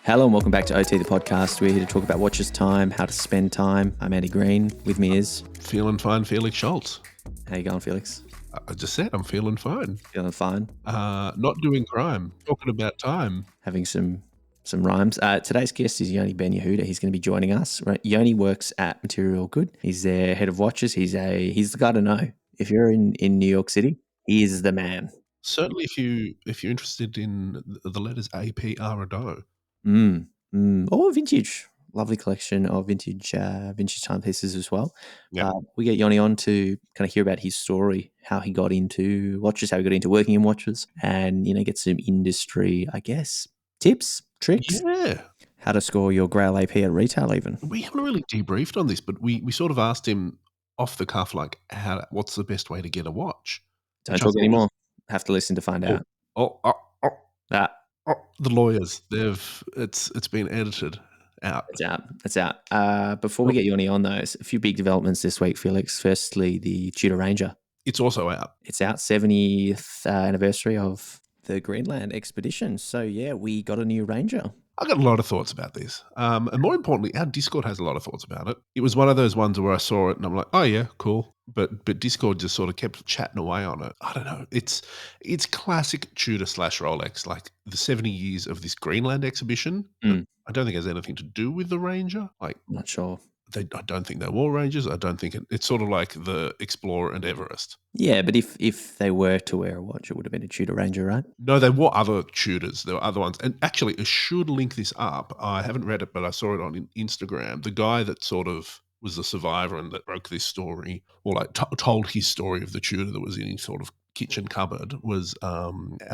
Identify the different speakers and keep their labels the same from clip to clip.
Speaker 1: Hello and welcome back to OT, the podcast. We're here to talk about watches time, how to spend time. I'm Andy Green. With me is...
Speaker 2: Feeling fine, Felix Schultz.
Speaker 1: How you going, Felix?
Speaker 2: I just said I'm feeling fine.
Speaker 1: Feeling fine?
Speaker 2: Not doing crime. Talking about time.
Speaker 1: Having some rhymes. Today's guest is Yoni Ben-Yehuda. He's going to be joining us. Right? Yoni works at Material Good. He's their head of watches. He's the guy to know. If you're in New York City, he is the man.
Speaker 2: Certainly, if you're interested in the letters A, P, R, or DO.
Speaker 1: Or vintage. Lovely collection of vintage timepieces as well.
Speaker 2: Yep.
Speaker 1: We get Yoni on to kind of hear about his story, how he got into watches, how he got into working in watches, and get some industry, I guess, tips, tricks.
Speaker 2: Yeah.
Speaker 1: How to score your Grail AP at retail, even.
Speaker 2: We haven't really debriefed on this, but we sort of asked him off the cuff, like, what's the best way to get a watch?
Speaker 1: Don't talk anymore. Have to listen to find out.
Speaker 2: The lawyers, it's been edited out.
Speaker 1: It's out. Before we get Yoni on those, a few big developments this week, Felix. Firstly, the Tudor Ranger.
Speaker 2: It's also out.
Speaker 1: It's out, 70th anniversary of the Greenland expedition. So yeah, we got a new Ranger.
Speaker 2: I got a lot of thoughts about this. And more importantly, our Discord has a lot of thoughts about it. It was one of those ones where I saw it and I'm like, oh yeah, cool. But Discord just sort of kept chatting away on it. I don't know. It's classic Tudor / Rolex, like the 70 years of this Greenland exhibition. I don't think it has anything to do with the Ranger. Like,
Speaker 1: I'm not sure.
Speaker 2: I don't think they're war Rangers. I don't think it's sort of like the Explorer and Everest.
Speaker 1: Yeah, but if they were to wear a watch, it would have been a Tudor Ranger, right?
Speaker 2: No, they wore other Tudors. There were other ones. And actually, I should link this up. I haven't read it, but I saw it on Instagram. The guy that sort of was the survivor and that broke this story, or like told his story of the Tudor that was in his sort of kitchen cupboard, was our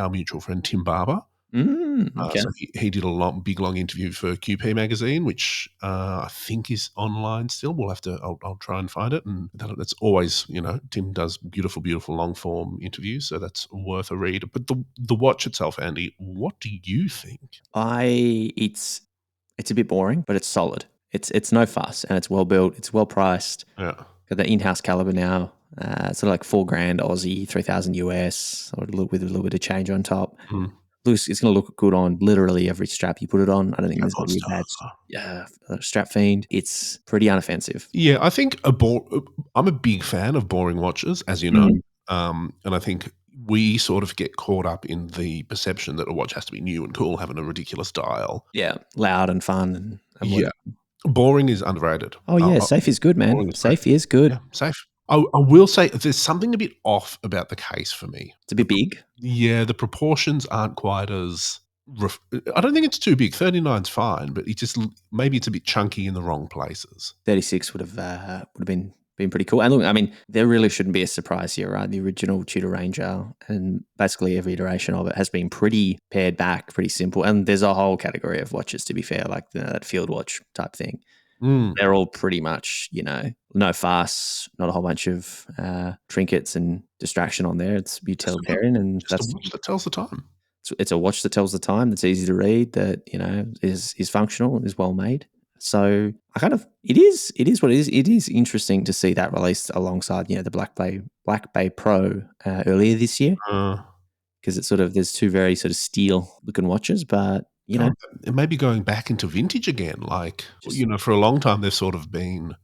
Speaker 2: mutual friend Tim Barber.
Speaker 1: Okay.
Speaker 2: So he did a big long interview for QP magazine, which I think is online still. We'll have to. I'll try and find it, and that's always, Tim does beautiful long form interviews, so that's worth a read. But the watch itself, Andy, what do you think?
Speaker 1: It's a bit boring, but it's solid. It's no fuss, and it's well built. It's well priced.
Speaker 2: Yeah,
Speaker 1: got the in-house caliber now. Sort of like $4,000 Aussie, 3,000 US, or with a little bit of change on top. It's going to look good on literally every strap you put it on. I don't think there's going to be a bad strap fiend. It's pretty unoffensive.
Speaker 2: Yeah, I think I'm a big fan of boring watches, as you know. And I think we sort of get caught up in the perception that a watch has to be new and cool, having a ridiculous dial.
Speaker 1: Yeah, loud and fun.
Speaker 2: And boring is underrated.
Speaker 1: Oh, yeah, safe is good, man. Safe is good. Yeah,
Speaker 2: safe. I will say there's something a bit off about the case for me.
Speaker 1: It's a bit big.
Speaker 2: Yeah, the proportions aren't quite as... I don't think it's too big. 39's fine, but maybe it's a bit chunky in the wrong places.
Speaker 1: 36 would have been pretty cool. And look, I mean, there really shouldn't be a surprise here, right? The original Tutor Ranger and basically every iteration of it has been pretty pared back, pretty simple. And there's a whole category of watches, to be fair, like that field watch type thing. They're all pretty much, no fuss, not a whole bunch of trinkets and distraction on there. It's utilitarian, and
Speaker 2: that's a watch that tells the time.
Speaker 1: It's a watch that tells the time. That's easy to read. That is functional and is well made. So it is what it is. It is interesting to see that released alongside the Black Bay Pro earlier this year, because it's there's two very sort of steel looking watches, but.
Speaker 2: It may be going back into vintage again. Like, for a long time, they've sort of been,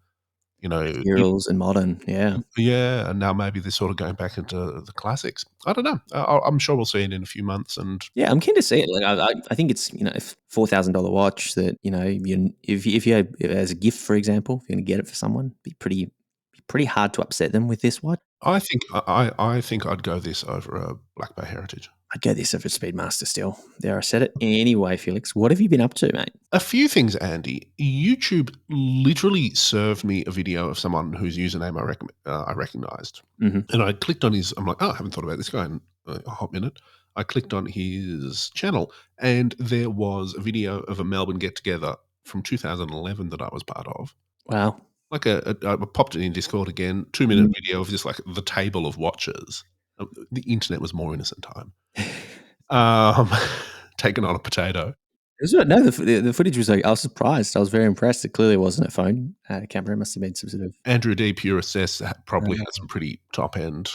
Speaker 1: heroes and modern. Yeah.
Speaker 2: Yeah. And now maybe they're sort of going back into the classics. I don't know. I'm sure we'll see it in a few months. And
Speaker 1: yeah, I'm keen to see it. Like, I think it's, if $4,000 watch that, if you had as a gift, for example, if you're going to get it for someone, be pretty hard to upset them with this watch.
Speaker 2: I think I'd go this over a Black Bay Heritage.
Speaker 1: I'd go this over Speedmaster still. There, I said it. Anyway, Felix, what have you been up to, mate?
Speaker 2: A few things, Andy. YouTube literally served me a video of someone whose username I recognised. And I clicked on his... I'm like, I haven't thought about this guy in a hot minute. I clicked on his channel, and there was a video of a Melbourne get-together from 2011 that I was part of.
Speaker 1: Wow.
Speaker 2: Like I popped it in Discord again, 2-minute video of just like the table of watches. The internet was more innocent time. Taken on a potato.
Speaker 1: No, the footage was like, I was surprised. I was very impressed. It clearly wasn't a phone camera. It must have been some sort of...
Speaker 2: Andrew D. Pure Assess probably had some pretty top-end...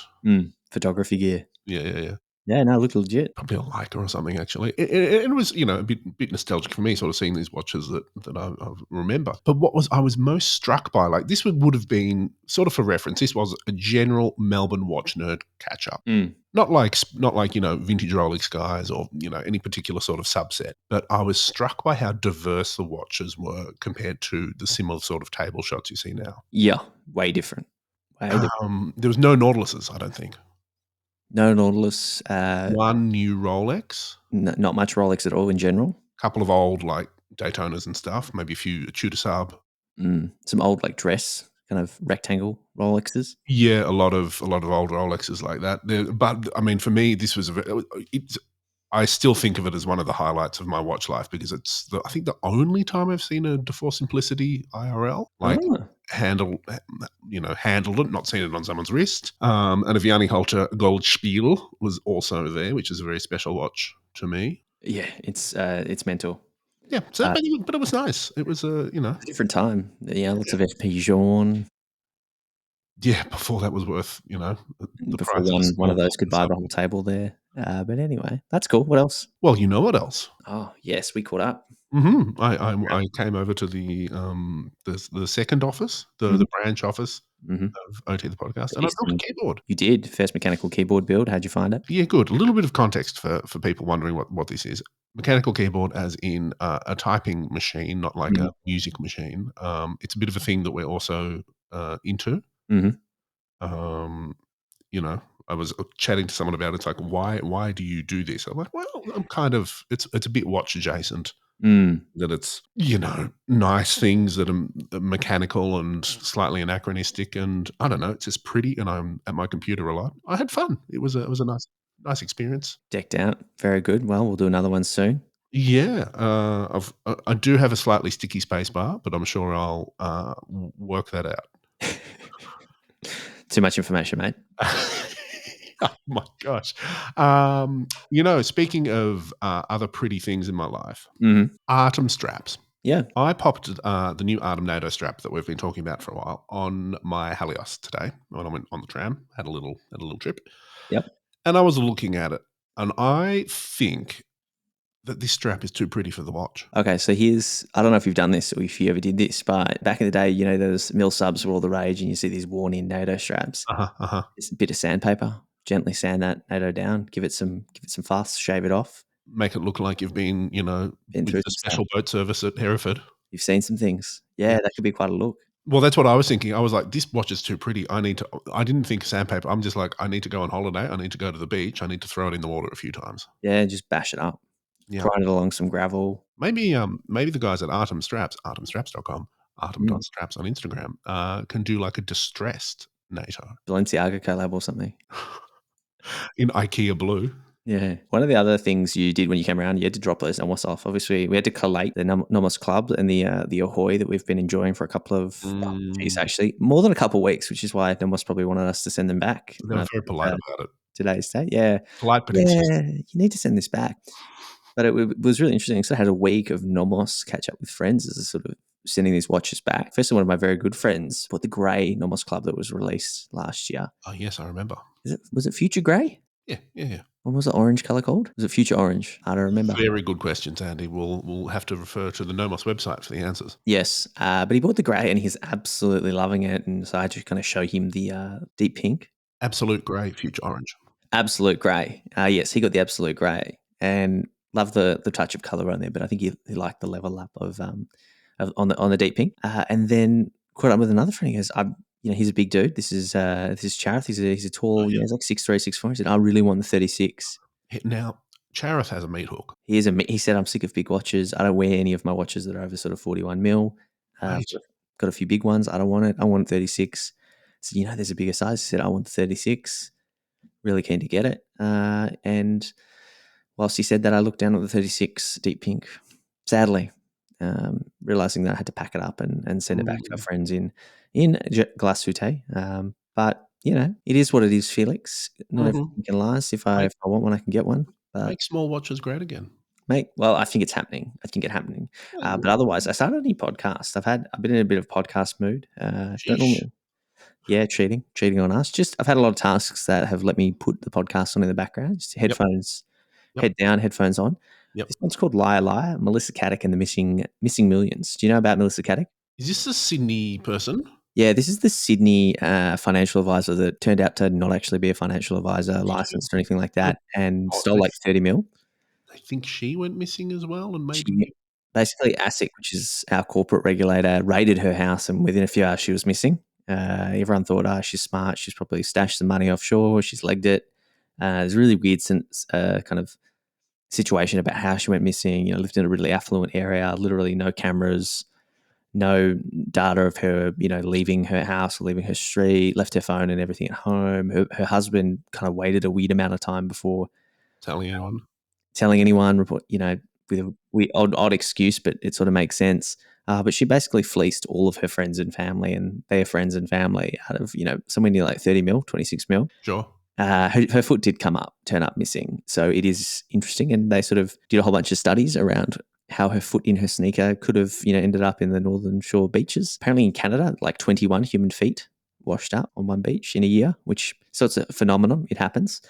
Speaker 1: photography gear.
Speaker 2: Yeah.
Speaker 1: Yeah, no, it looked legit.
Speaker 2: Probably a Leica or something, actually. It was, a bit nostalgic for me, sort of seeing these watches that I remember. But I was most struck by, like, this would have been, sort of for reference, this was a general Melbourne watch nerd catch up.
Speaker 1: Mm.
Speaker 2: Not like vintage Rolex guys or any particular sort of subset, but I was struck by how diverse the watches were compared to the similar sort of table shots you see now.
Speaker 1: Yeah, way different. Way different.
Speaker 2: There was no Nautiluses, I don't think.
Speaker 1: No Nautilus,
Speaker 2: One new Rolex,
Speaker 1: not much Rolex at all in general.
Speaker 2: a couple of old like Daytonas and stuff, maybe a few Tudor Sub.
Speaker 1: Some old like dress kind of rectangle Rolexes.
Speaker 2: Yeah, a lot of old Rolexes like that. But I mean, for me, this was I still think of it as one of the highlights of my watch life because it's I think the only time I've seen a De Force Simplicity IRL, like
Speaker 1: Oh,
Speaker 2: handled it, not seen it on someone's wrist. And a Vianney Halter Gold Spiel was also there, which is a very special watch to me.
Speaker 1: yeah, it's mental.
Speaker 2: Yeah, so but it was nice. It was
Speaker 1: It's a different time. Yeah, lots of FP Jaune.
Speaker 2: yeah, before that was worth, the
Speaker 1: Before
Speaker 2: price of a
Speaker 1: one
Speaker 2: small
Speaker 1: of those could buy the whole table there. But anyway, that's cool. What else?
Speaker 2: Well, you know what else?
Speaker 1: Oh, yes, we caught up.
Speaker 2: I came over to the second office, the branch office
Speaker 1: Mhm.
Speaker 2: of OT the podcast, and I
Speaker 1: Used
Speaker 2: built a
Speaker 1: to
Speaker 2: keyboard.
Speaker 1: You did. First mechanical keyboard build. How'd you find it?
Speaker 2: Yeah, good. A little bit of context for people wondering what this is. Mechanical keyboard as in, a typing machine, not like
Speaker 1: Mhm.
Speaker 2: a music machine. It's a bit of a thing that we're also, into.
Speaker 1: Mhm.
Speaker 2: Um, I was chatting to someone about it. It's like, why do you do this? I'm like, well, I'm kind of it's a bit watch adjacent.
Speaker 1: Mm.
Speaker 2: That it's, nice things that are mechanical and slightly anachronistic, and I don't know, it's just pretty, and I'm at my computer a lot. I had fun. It was a nice experience.
Speaker 1: Decked out. Very good. Well, we'll do another one soon.
Speaker 2: Yeah, I do have a slightly sticky space bar, but I'm sure I'll, work that out.
Speaker 1: Too much information, mate.
Speaker 2: Oh my gosh. Speaking of, other pretty things in my life,
Speaker 1: Mhm.
Speaker 2: Artem Straps.
Speaker 1: Yeah.
Speaker 2: I popped the new Artem NATO strap that we've been talking about for a while on my Helios today when I went on the tram. Had a little trip,
Speaker 1: Yep.
Speaker 2: and I was looking at it, and I think that this strap is too pretty for the watch.
Speaker 1: Okay, so I don't know if you've done this or if you ever did this, but back in the day, those mill subs were all the rage and you see these worn in NATO straps.
Speaker 2: Uh huh. Uh huh.
Speaker 1: It's a bit of sandpaper. Gently sand that NATO down. Give it some fuss. Shave it off.
Speaker 2: Make it look like you've been,
Speaker 1: Been
Speaker 2: with
Speaker 1: through
Speaker 2: the
Speaker 1: some stuff.
Speaker 2: special boat service at Hereford.
Speaker 1: You've seen some things.
Speaker 2: Yeah.
Speaker 1: Yeah, that could be quite a look.
Speaker 2: Well, that's what I was thinking. I was like, this watch is too pretty. I didn't think sandpaper. I'm just like, I need to go on holiday. I need to go to the beach. I need to throw it in the water a few times.
Speaker 1: Yeah, just bash it up.
Speaker 2: Yeah.
Speaker 1: Grind it along some gravel.
Speaker 2: Maybe the guys at Artem Straps, artemstraps.com,
Speaker 1: Mm.
Speaker 2: artem.straps on Instagram, can do like a distressed NATO
Speaker 1: Balenciaga collab or something.
Speaker 2: in IKEA blue.
Speaker 1: Yeah. One of the other things you did when you came around, you had to drop those Nomos off. Obviously, we had to collate the Nomos Club and the Ahoy that we've been enjoying for a couple of, actually, more than a couple of weeks, which is why Nomos probably wanted us to send them back.
Speaker 2: They were very polite about it.
Speaker 1: Today's date. Yeah.
Speaker 2: Polite but
Speaker 1: Yeah,
Speaker 2: insistent.
Speaker 1: you need to send this back. But it was really interesting. So I had a week of Nomos catch up with friends as a sort of sending these watches back. First, one of my very good friends bought the grey Nomos Club that was released last year.
Speaker 2: Oh, yes, I remember.
Speaker 1: Was it Future Grey?
Speaker 2: Yeah.
Speaker 1: What was the orange color called? Was it Future Orange? I don't remember.
Speaker 2: Very good questions, Andy. We'll have to refer to the Nomos website for the answers.
Speaker 1: Yes, but he bought the grey and he's absolutely loving it. And so I had to kind of show him the deep pink.
Speaker 2: Absolute grey, future orange.
Speaker 1: Absolute grey. Yes, he got the absolute grey and loved the touch of color on there. But I think he liked the level up of on the deep pink. And then caught up with another friend. He goes, he's a big dude. This is Charith. He's a tall. He's like 6'3", 6'4". He said, I really want the 36.
Speaker 2: Now, Charith has a meat hook.
Speaker 1: He said, I'm sick of big watches. I don't wear any of my watches that are over sort of 41 mil.
Speaker 2: Right.
Speaker 1: Got a few big ones. I don't want it. I want 36. I said, there's a bigger size. He said, I want the 36. Really keen to get it. And whilst he said that, I looked down at the 36 deep pink, sadly, realizing that I had to pack it up and send it back to our friends in Glassute. But, it is what it is, Felix. Not everything can last. If I want one, I can get one. But
Speaker 2: make small watches great again.
Speaker 1: Well, I think it's happening. I think it's happening. But otherwise, I started a new podcast. I've been in a bit of podcast mood. Don't normally. Yeah, cheating on us. Just I've had a lot of tasks that have let me put the podcast on in the background. Just
Speaker 2: Yep.
Speaker 1: headphones,
Speaker 2: Yep.
Speaker 1: head down, headphones on.
Speaker 2: Yep.
Speaker 1: This one's called Liar Liar, Melissa Caddick and the Missing Millions. Do you know about Melissa Caddick?
Speaker 2: Is this a Sydney person?
Speaker 1: Yeah, this is the Sydney financial advisor that turned out to not actually be a financial advisor, licensed or anything like that, and
Speaker 2: Oh,
Speaker 1: stole like 30 mil.
Speaker 2: I think she went missing as well, and
Speaker 1: She
Speaker 2: maybe
Speaker 1: basically ASIC, which is our corporate regulator, raided her house, and within a few hours she was missing. Everyone thought, oh, she's smart. She's probably stashed some money offshore. She's legged it. There's a really weird kind of situation about how she went missing. Lived in a really affluent area, literally no cameras, no data of her, leaving her house or leaving her street, left her phone and everything at home. Her husband kind of waited a weird amount of time before
Speaker 2: telling anyone.
Speaker 1: telling anyone, with a odd excuse, but it sort of makes sense. But she basically fleeced all of her friends and family and their friends and family out of, somewhere near like 30 mil, 26 mil.
Speaker 2: Sure.
Speaker 1: Her foot did turn up missing. So it is interesting. And they sort of did a whole bunch of studies around how her foot in her sneaker could have, ended up in the Northern Shore beaches. Apparently in Canada, like 21 human feet washed up on one beach in a year, so it's a phenomenon. It happens.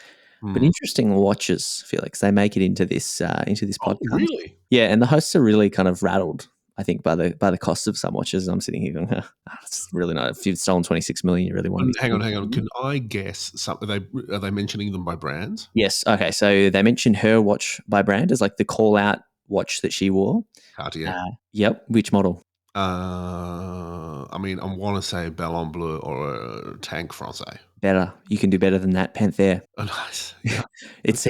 Speaker 1: But interesting watches, Felix. They make it into this podcast.
Speaker 2: Oh, really?
Speaker 1: Yeah, and the hosts are really kind of rattled, I think, by the cost of some watches. I'm sitting here going, it's really not. If you've stolen 26 million, you really want to be.
Speaker 2: Hang on. Can I guess something? Are they mentioning them by brands?
Speaker 1: Yes. Okay. So they mentioned her watch by brand as like the call out watch that she wore.
Speaker 2: Cartier.
Speaker 1: Yep. Which model?
Speaker 2: I mean, I want to say Ballon Bleu or a Tank Francais.
Speaker 1: Better. You can do better than that. Panther.
Speaker 2: Oh, nice. Yeah.
Speaker 1: It's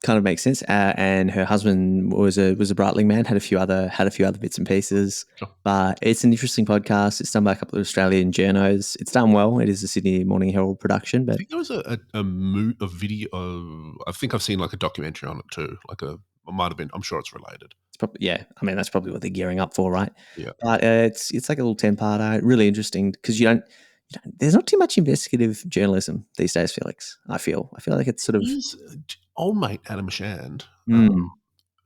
Speaker 1: kind of makes sense. And her husband was a Breitling man. Had a few other bits and pieces.
Speaker 2: Sure.
Speaker 1: But it's an interesting podcast. It's done by a couple of Australian journos. It's done well. It is a Sydney Morning Herald production. But
Speaker 2: I think there was a video. I think I've seen like a documentary on it too. It might have been. I'm sure it's related.
Speaker 1: it's probably, yeah. I mean, that's probably what they're gearing up for, right?
Speaker 2: Yeah.
Speaker 1: But it's like a little 10-parter. Really interesting because there's not too much investigative journalism these days, Felix. I feel like it's sort of
Speaker 2: He's old mate Adam Shand,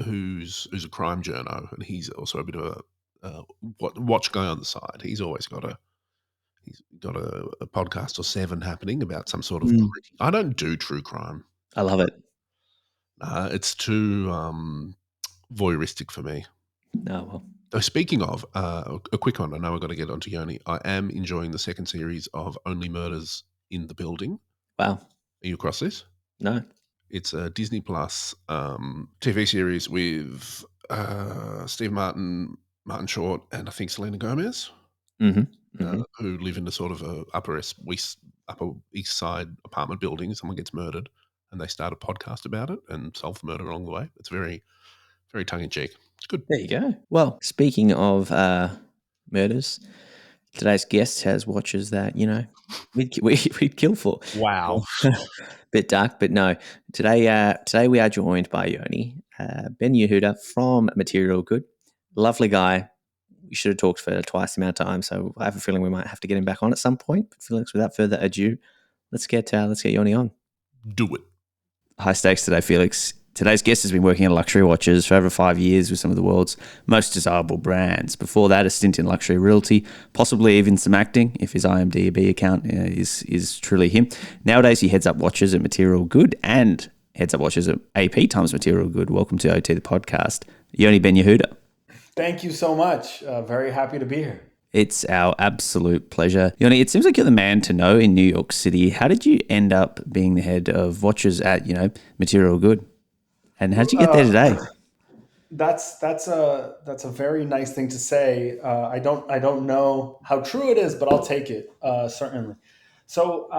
Speaker 2: who's a crime journo, and he's also a bit of a watch guy on the side. He's always got a podcast or 7 happening about some sort of. I don't do true crime.
Speaker 1: I love it.
Speaker 2: It's too voyeuristic for me.
Speaker 1: Oh well.
Speaker 2: So speaking of a quick one, I know I've got to get onto Yoni. I am enjoying the second series of Only Murders in the Building.
Speaker 1: Wow.
Speaker 2: Are you across this?
Speaker 1: No.
Speaker 2: It's a Disney Plus TV series with Steve Martin, Martin Short, and I think Selena Gomez, who live in a sort of a Upper East Side apartment building. Someone gets murdered, and they start a podcast about it and solve the murder along the way. It's very, very tongue in cheek. It's good.
Speaker 1: There you go. Well, speaking of murders, today's guest has watches that we'd kill for.
Speaker 2: Wow.
Speaker 1: Bit dark, but no. Today we are joined by Yoni Ben-Yehuda from Material Good. Lovely guy. We should have talked for twice the amount of time, so I have a feeling we might have to get him back on at some point. But Felix, without further ado, let's get Yoni on.
Speaker 2: Do it.
Speaker 1: High stakes today, Felix. Today's guest has been working in luxury watches for over 5 years with some of the world's most desirable brands. Before that, a stint in luxury realty, possibly even some acting, if his IMDb account is truly him. Nowadays, he heads up watches at Material Good and heads up watches at AP times Material Good. Welcome to OT, the podcast. Yoni Ben-Yehuda.
Speaker 3: Thank you so much. Very happy to be here.
Speaker 1: It's our absolute pleasure. Yoni, it seems like you're the man to know in New York City. How did you end up being the head of watches at, Material Good? And how did you get there today?
Speaker 3: That's a very nice thing to say. I don't know how true it is, but I'll take it certainly. So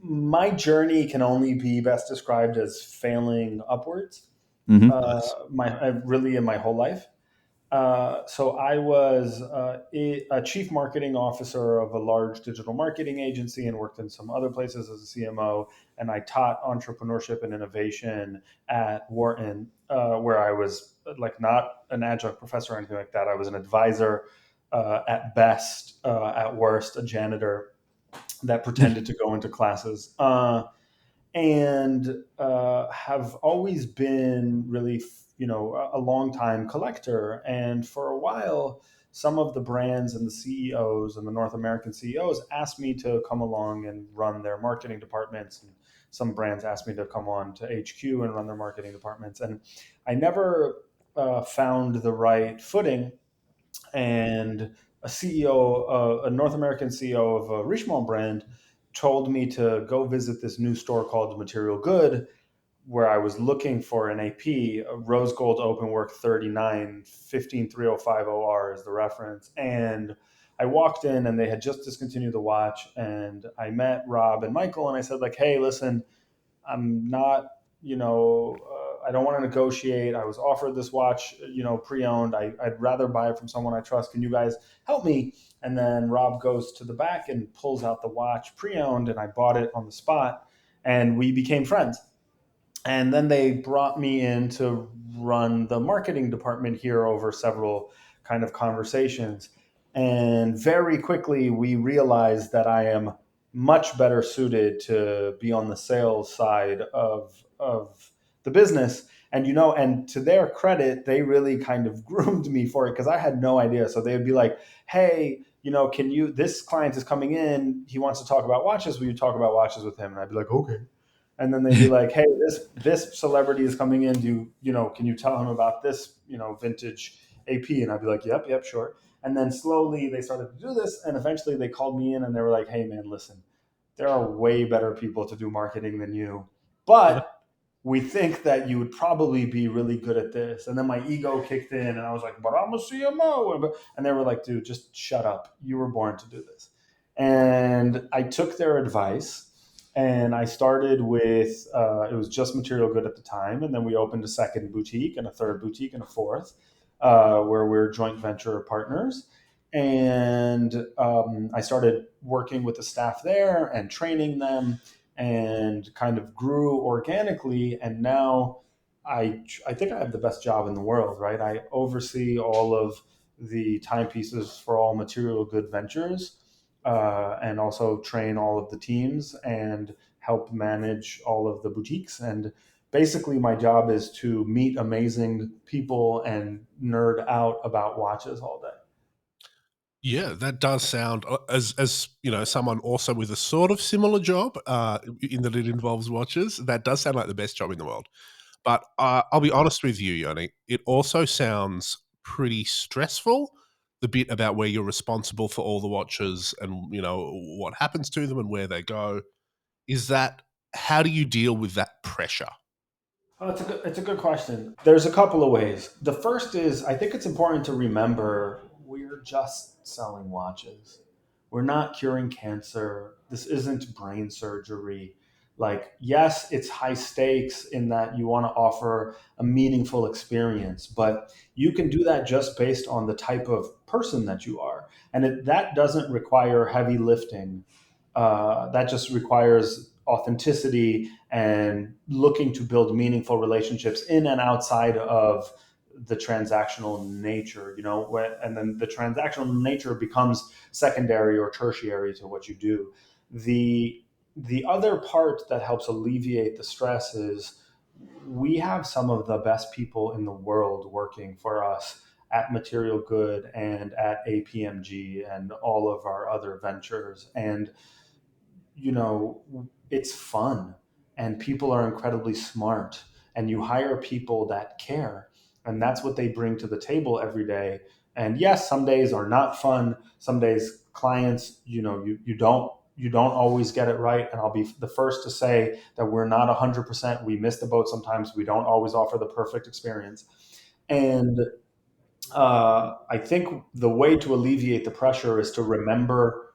Speaker 3: my journey can only be best described as failing upwards.
Speaker 2: Nice.
Speaker 3: Really in my whole life. So I was a chief marketing officer of a large digital marketing agency and worked in some other places as a CMO. And I taught entrepreneurship and innovation at Wharton, where I was not an adjunct professor or anything like that. I was an advisor at best, at worst, a janitor that pretended to go into classes. And have always been really, a long time collector. And for a while, some of the brands and the CEOs and the North American CEOs asked me to come along and run their marketing departments. And some brands asked me to come on to HQ and run their marketing departments. And I never found the right footing. And a CEO, a North American CEO of a Richemont brand, told me to go visit this new store called Material Good, where I was looking for an AP, a rose gold open work 39, 153050R is the reference. And I walked in and they had just discontinued the watch, and I met Rob and Michael and I said, like, hey, listen, I'm not, I don't want to negotiate. I was offered this watch, pre-owned. I'd rather buy it from someone I trust. Can you guys help me? And then Rob goes to the back and pulls out the watch pre-owned, and I bought it on the spot, and we became friends. And then they brought me in to run the marketing department here over several kind of conversations. And very quickly, we realized that I am much better suited to be on the sales side of the business. And, and to their credit, they really kind of groomed me for it because I had no idea. So they would be like, hey, this client is coming in. He wants to talk about watches. Will you talk about watches with him? And I'd be like, okay. And then they'd be like, hey, this celebrity is coming in. Can you tell him about this, vintage AP? And I'd be like, yep, sure. And then slowly they started to do this. And eventually they called me in and they were like, hey, man, listen, there are way better people to do marketing than you. But we think that you would probably be really good at this. And then my ego kicked in and I was like, but I'm a CMO. And they were like, dude, just shut up. You were born to do this. And I took their advice. And I started with, it was just Material Good at the time. And then we opened a second boutique and a third boutique and a fourth, where we're joint venture partners. And I started working with the staff there and training them and kind of grew organically. And now I think I have the best job in the world, right? I oversee all of the timepieces for all Material Good ventures. And also train all of the teams and help manage all of the boutiques. And basically my job is to meet amazing people and nerd out about watches all day.
Speaker 2: Yeah, that does sound, as someone also with a sort of similar job, in that it involves watches, that does sound like the best job in the world. But I'll be honest with you, Yoni, it also sounds pretty stressful, the bit about where you're responsible for all the watches and, what happens to them and where they go. How do you deal with that pressure?
Speaker 3: Oh, it's a good question. There's a couple of ways. The first is, I think it's important to remember we're just selling watches. We're not curing cancer. This isn't brain surgery. Like, yes, it's high stakes in that you want to offer a meaningful experience, but you can do that just based on the type of person that you are. And that doesn't require heavy lifting. That just requires authenticity and looking to build meaningful relationships in and outside of the transactional nature, and then the transactional nature becomes secondary or tertiary to what you do. The other part that helps alleviate the stress is we have some of the best people in the world working for us at Material Good and at APMG and all of our other ventures. And it's fun and people are incredibly smart, and you hire people that care, and that's what they bring to the table every day. And yes, some days are not fun. Some days clients, you don't always get it right. And I'll be the first to say that we're not 100%. We miss the boat sometimes. We don't always offer the perfect experience. And I think the way to alleviate the pressure is to remember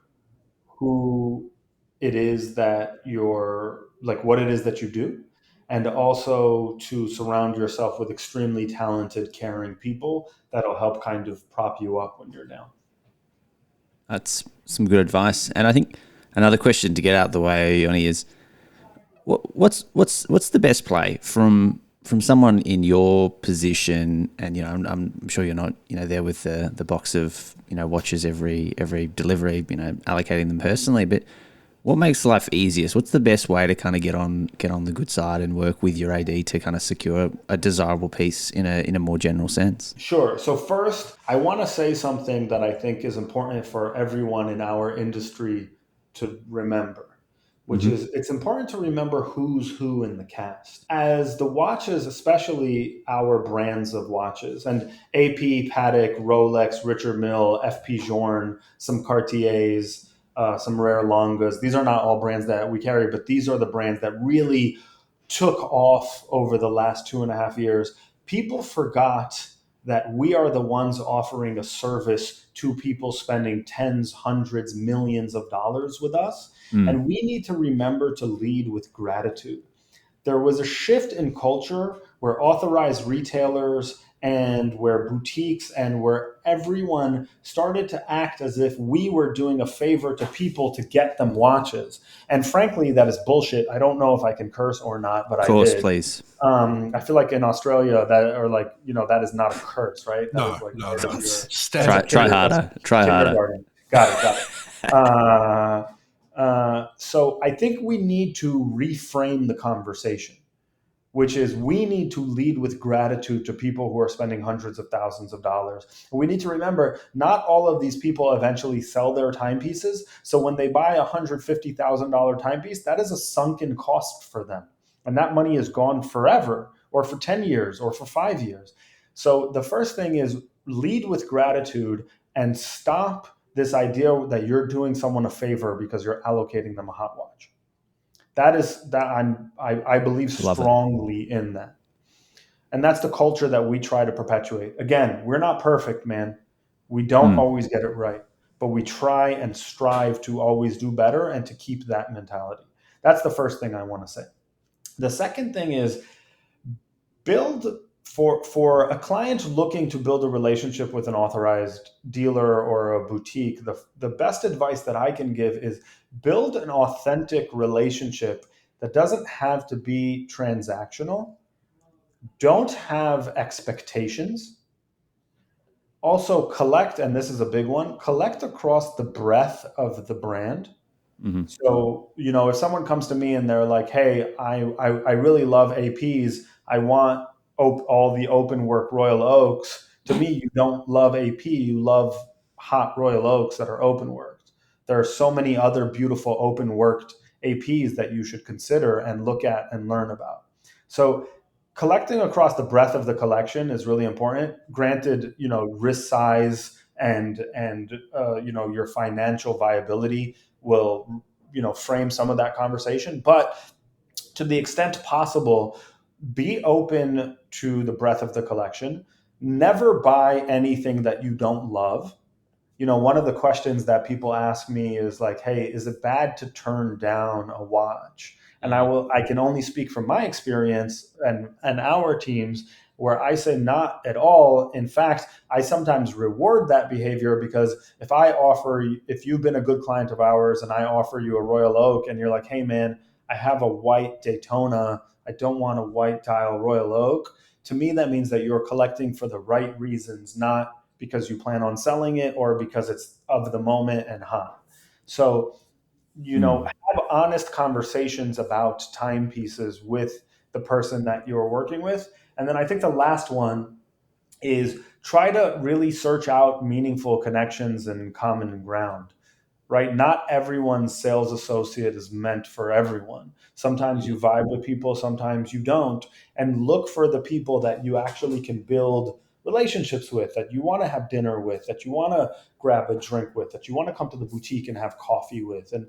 Speaker 3: who it is that what it is that you do, and also to surround yourself with extremely talented, caring people that'll help kind of prop you up when you're down.
Speaker 1: That's some good advice. And I think another question to get out the way, Yoni, is what's the best play from someone in your position? And I'm sure you're not there with the box of watches every delivery, allocating them personally, but What makes life easiest? What's the best way to kind of get on the good side and work with your AD to kind of secure a desirable piece in a more general sense?
Speaker 3: Sure. So first, I want to say something that I think is important for everyone in our industry to remember, which is it's important to remember who's who in the cast. As the watches, especially our brands of watches, and AP, Patek, Rolex, Richard Mille, FP Journe, some Cartiers, some Rare Longas. These are not all brands that we carry, but these are the brands that really took off over the last 2.5 years. People forgot that we are the ones offering a service to people spending tens, hundreds, millions of dollars with us. And we need to remember to lead with gratitude. There was a shift in culture where authorized retailers and where boutiques and where everyone started to act as if we were doing a favor to people to get them watches. And frankly, that is bullshit. I don't know if I can curse or not, but
Speaker 1: Of
Speaker 3: I
Speaker 1: course,
Speaker 3: did.
Speaker 1: please.
Speaker 3: I feel like in Australia that is not a curse, right? That
Speaker 2: No,
Speaker 3: is like
Speaker 2: no,
Speaker 3: part
Speaker 2: no.
Speaker 3: of your
Speaker 2: Standard.
Speaker 1: Try harder. Try harder.
Speaker 3: kindergarten. Got it. So I think we need to reframe the conversation, which is we need to lead with gratitude to people who are spending hundreds of thousands of dollars. And we need to remember not all of these people eventually sell their timepieces. So when they buy a $150,000 timepiece, that is a sunken cost for them. And that money is gone forever, or for 10 years, or for 5 years. So the first thing is lead with gratitude and stop this idea that you're doing someone a favor because you're allocating them a hot watch. I believe
Speaker 1: Love it.
Speaker 3: strongly in that. And that's the culture that we try to perpetuate. Again, we're not perfect, man. We don't always get it right, but we try and strive to always do better and to keep that mentality. That's the first thing I want to say. The second thing is build for a client looking to build a relationship with an authorized dealer or a boutique. The best advice that I can give is build an authentic relationship that doesn't have to be transactional. Don't have expectations. Also collect, and this is a big one, collect across the breadth of the brand. So, if someone comes to me and they're like, hey, I really love APs. I want all the open work Royal Oaks. To me, you don't love AP. You love hot Royal Oaks that are open worked. There are so many other beautiful open worked APs that you should consider and look at and learn about. So collecting across the breadth of the collection is really important. Granted, wrist size and your financial viability will frame some of that conversation, but to the extent possible, be open to the breadth of the collection. Never buy anything that you don't love. One of the questions that people ask me is like, hey, is it bad to turn down a watch? And I can only speak from my experience and our teams, where I say not at all. In fact, I sometimes reward that behavior, because if you've been a good client of ours and I offer you a Royal Oak and you're like, hey man, I have a white Daytona, I don't want a white dial Royal Oak. To me, that means that you're collecting for the right reasons, not because you plan on selling it or because it's of the moment and hot. So, have honest conversations about timepieces with the person that you're working with. And then I think the last one is try to really search out meaningful connections and common ground. Right? Not everyone's sales associate is meant for everyone. Sometimes you vibe with people, sometimes you don't. And look for the people that you actually can build relationships with, that you want to have dinner with, that you want to grab a drink with, that you want to come to the boutique and have coffee with, and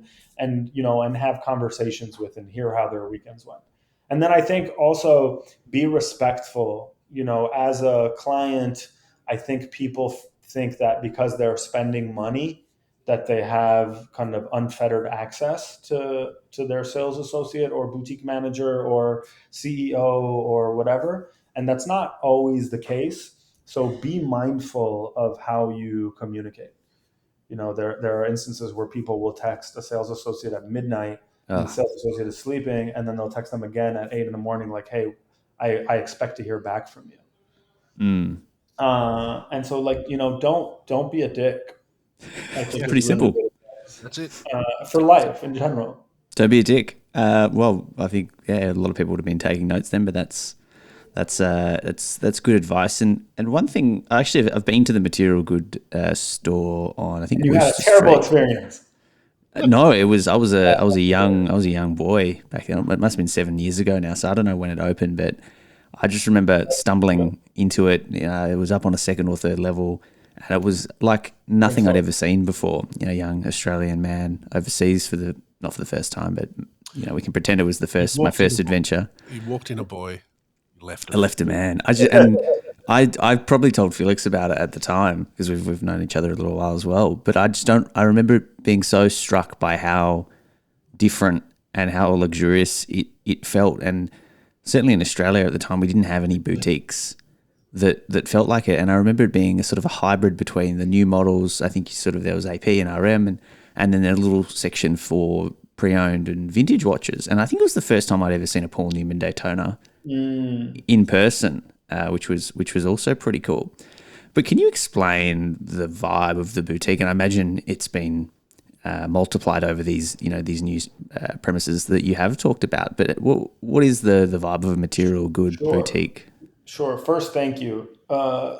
Speaker 3: have conversations with, and hear how their weekends went. And then I think also be respectful. As a client, I think people think that because they're spending money, that they have kind of unfettered access to their sales associate or boutique manager or CEO or whatever. And that's not always the case. So be mindful of how you communicate. There are instances where people will text a sales associate at midnight and the sales associate is sleeping, and then they'll text them again at 8 in the morning, like, hey, I expect to hear back from you. And so, don't be a dick. I think
Speaker 1: Pretty
Speaker 3: is really
Speaker 1: simple.
Speaker 3: good.
Speaker 2: That's it.
Speaker 3: for life in general.
Speaker 1: Don't be a dick. Well, I think a lot of people would have been taking notes then, but that's good advice. And one thing, actually, I've been to the material good store on, I think,
Speaker 3: And you had a
Speaker 1: Worcester
Speaker 3: terrible
Speaker 1: Street.
Speaker 3: experience.
Speaker 1: No, I was a young boy back then. It must have been 7 years ago now, so I don't know when it opened, but I just remember stumbling into it. It was up on a second or third level, and it was like nothing I'd ever seen before. Young Australian man overseas not for the first time, but we can pretend it was my first adventure.
Speaker 2: You walked in a boy, left
Speaker 1: I left a man. I probably told Felix about it at the time because we've known each other a little while as well. But I just don't. I remember being so struck by how different and how luxurious it felt. And certainly in Australia at the time, we didn't have any boutiques that felt like it. And I remember it being a sort of a hybrid between the new models. I think there was AP and RM, and then a little section for pre-owned and vintage watches. And I think it was the first time I'd ever seen a Paul Newman Daytona in person, which was also pretty cool. But can you explain the vibe of the boutique? And I imagine it's been multiplied over these new premises that you have talked about. But what is the vibe of a material good boutique?
Speaker 3: Sure. First, thank you.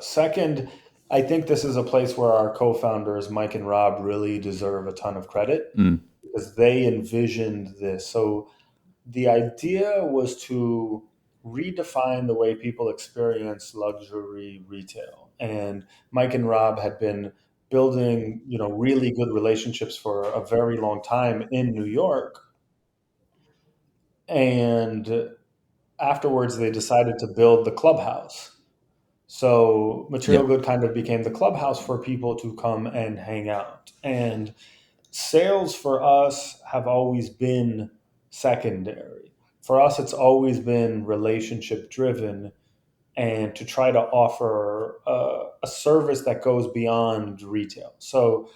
Speaker 3: Second, I think this is a place where our co-founders, Mike and Rob, really deserve a ton of credit because they envisioned this. So the idea was to redefine the way people experience luxury retail. And Mike and Rob had been building, really good relationships for a very long time in New York. And afterwards, they decided to build the clubhouse. So Material Good kind of became the clubhouse for people to come and hang out. And sales for us have always been secondary. For us, it's always been relationship driven and to try to offer a service that goes beyond retail. So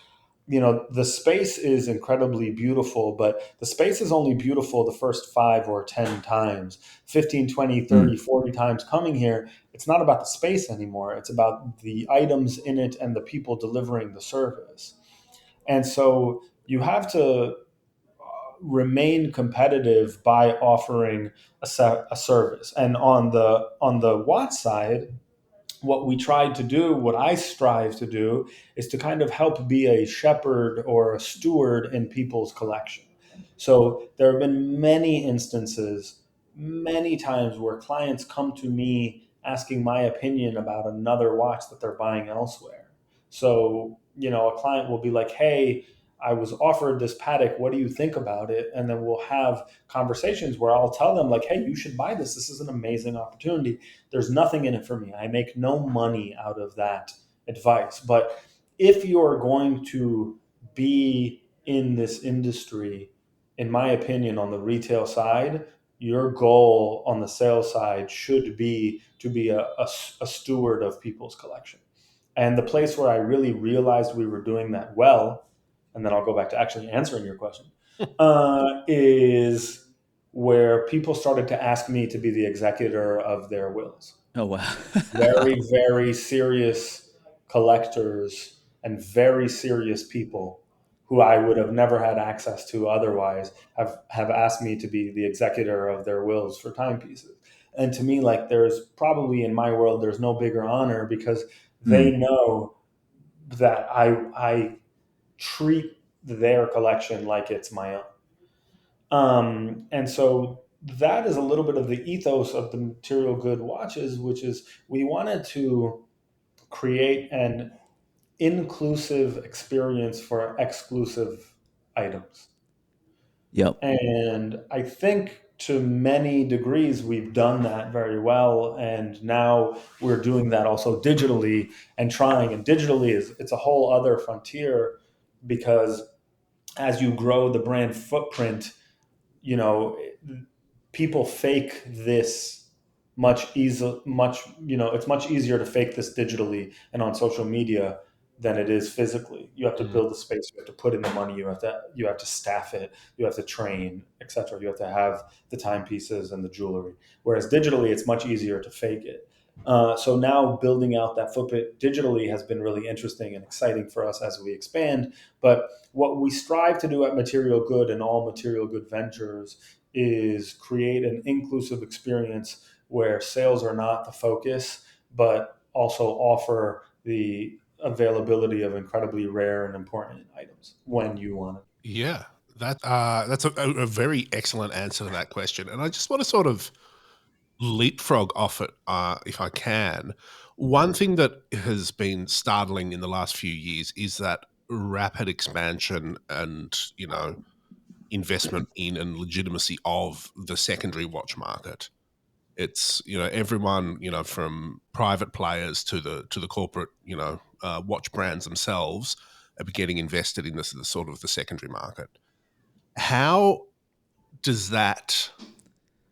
Speaker 3: the space is incredibly beautiful, but the space is only beautiful the first 5 or 10 times, 15, 20, 30, 40 times coming here. It's not about the space anymore. It's about the items in it and the people delivering the service. And so you have to remain competitive by offering a service. And on the Watts side, what I strive to do is to kind of help be a shepherd or a steward in people's collection. So there have been many instances, many times where clients come to me asking my opinion about another watch that they're buying elsewhere. So, a client will be like, hey, I was offered this Patek. What do you think about it? And then we'll have conversations where I'll tell them like, hey, you should buy this. This is an amazing opportunity. There's nothing in it for me. I make no money out of that advice. But if you're going to be in this industry, in my opinion, on the retail side, your goal on the sales side should be to be a steward of people's collection. And the place where I really realized we were doing that well, and then I'll go back to actually answering your question, is where people started to ask me to be the executor of their wills.
Speaker 1: Oh, wow.
Speaker 3: Very, very serious collectors and very serious people who I would have never had access to otherwise have asked me to be the executor of their wills for timepieces. And to me, like, there's probably in my world, there's no bigger honor because they know that I treat their collection like it's my own. And so that is a little bit of the ethos of the Material Good watches, which is we wanted to create an inclusive experience for exclusive items.
Speaker 1: Yep.
Speaker 3: And I think to many degrees, we've done that very well. And now we're doing that also digitally and trying. And digitally it's a whole other frontier because as you grow the brand footprint, people fake this it's much easier to fake this digitally and on social media than it is physically. You have to build the space, you have to put in the money, you have to staff it, you have to train, etc. You have to have the timepieces and the jewelry. Whereas digitally, it's much easier to fake it. So now building out that footprint digitally has been really interesting and exciting for us as we expand. But what we strive to do at Material Good and all Material Good ventures is create an inclusive experience where sales are not the focus, but also offer the availability of incredibly rare and important items when you want it.
Speaker 2: Yeah, that's a very excellent answer to that question. And I just want to sort of leapfrog off it, if I can. One thing that has been startling in the last few years is that rapid expansion and, investment in and legitimacy of the secondary watch market. It's, everyone, from private players to the corporate, watch brands themselves are getting invested in this the sort of the secondary market. How does that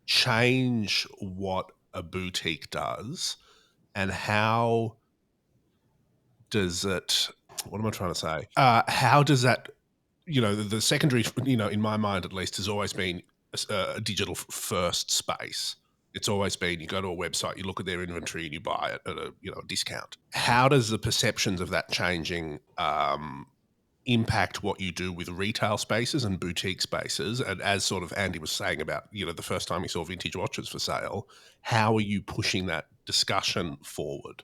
Speaker 2: change what a boutique does, and how does it? What am I trying to say? How does that? The secondary, in my mind at least, has always been a digital first space. It's always been you go to a website, you look at their inventory, and you buy it at a discount. How does the perceptions of that changing impact what you do with retail spaces and boutique spaces? And as sort of Andy was saying about, the first time you saw vintage watches for sale, how are you pushing that discussion forward?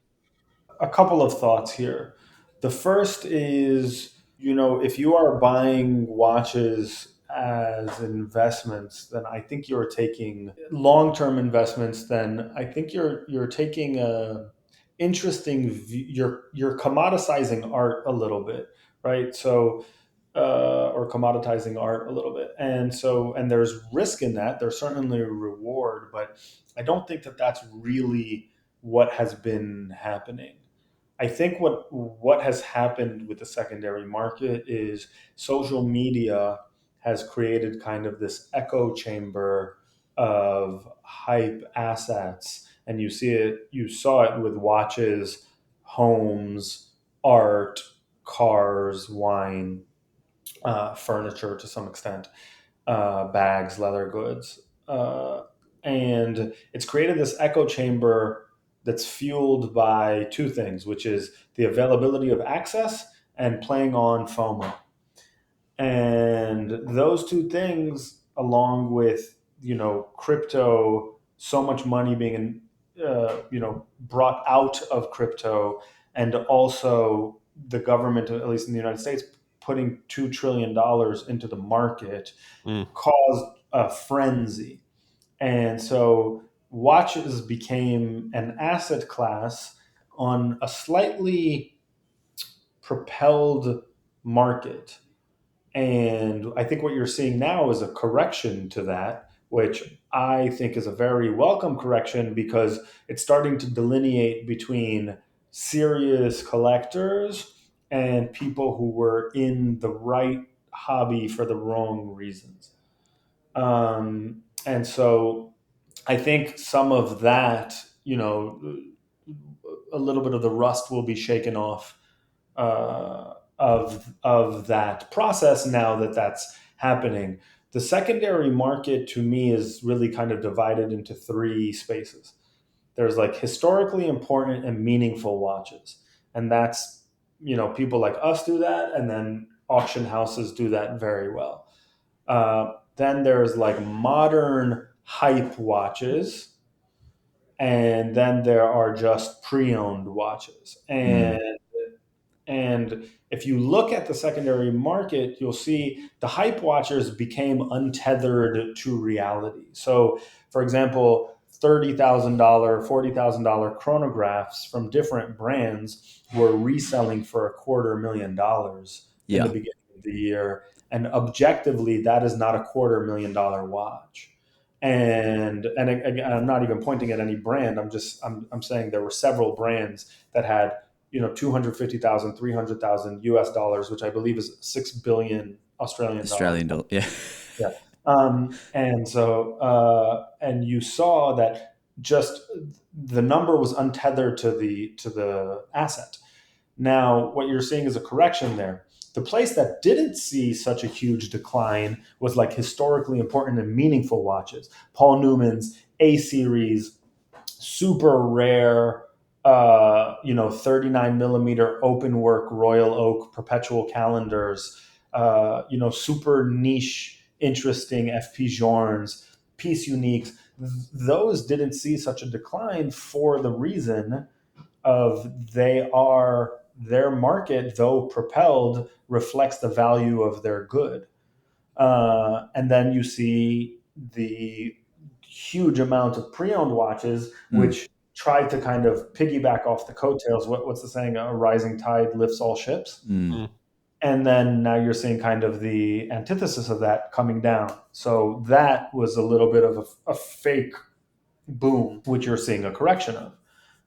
Speaker 3: A couple of thoughts here. The first is, if you are buying watches as investments, then I think you're taking long-term investments. Then I think you're taking a interesting you're commoditizing art a little bit, right? So or commoditizing art a little bit, and there's risk in that. There's certainly a reward, but I don't think that that's really what has been happening. I think what has happened with the secondary market is social media has created kind of this echo chamber of hype assets, and you saw it with watches, homes, art, cars, wine, furniture to some extent, bags, leather goods, and it's created this echo chamber that's fueled by two things, which is the availability of access and playing on FOMO. And those two things, along with crypto, so much money being brought out of crypto, and also the government, at least in the United States, putting $2 trillion into the market,
Speaker 2: Mm.
Speaker 3: caused a frenzy. And so watches became an asset class on a slightly propelled market. And I think what you're seeing now is a correction to that, which I think is a very welcome correction because it's starting to delineate between serious collectors and people who were in the right hobby for the wrong reasons. And so I think some of that, a little bit of the rust will be shaken off of that process now that that's happening. The secondary market to me is really kind of divided into three spaces. There's like historically important and meaningful watches, and that's people like us do that, and then auction houses do that very well. Then there's like modern hype watches, and then there are just pre-owned watches. And if you look at the secondary market, you'll see the hype watchers became untethered to reality. So, for example, $30,000, $40,000 chronographs from different brands were reselling for $250,000 in the
Speaker 1: Yeah.
Speaker 3: beginning of the year. And objectively, that is not $250,000 watch. And again, I'm not even pointing at any brand. I'm saying there were several brands that had 250,000, 300,000 US dollars, which I believe is 6 billion Australian dollars.
Speaker 1: Australian dollar. Yeah.
Speaker 3: Yeah. And so, and you saw that just the number was untethered to the asset. Now, what you're seeing is a correction there. The place that didn't see such a huge decline was like historically important and meaningful watches. Paul Newman's A series, super rare, 39 millimeter open work Royal Oak perpetual calendars, super niche, interesting FP Journes, piece uniques. Those didn't see such a decline for the reason of their market, though propelled, reflects the value of their good. And then you see the huge amount of pre-owned watches, which tried to kind of piggyback off the coattails. What's the saying? A rising tide lifts all ships. And then now you're seeing kind of the antithesis of that coming down. So that was a little bit of a fake boom, which you're seeing a correction of.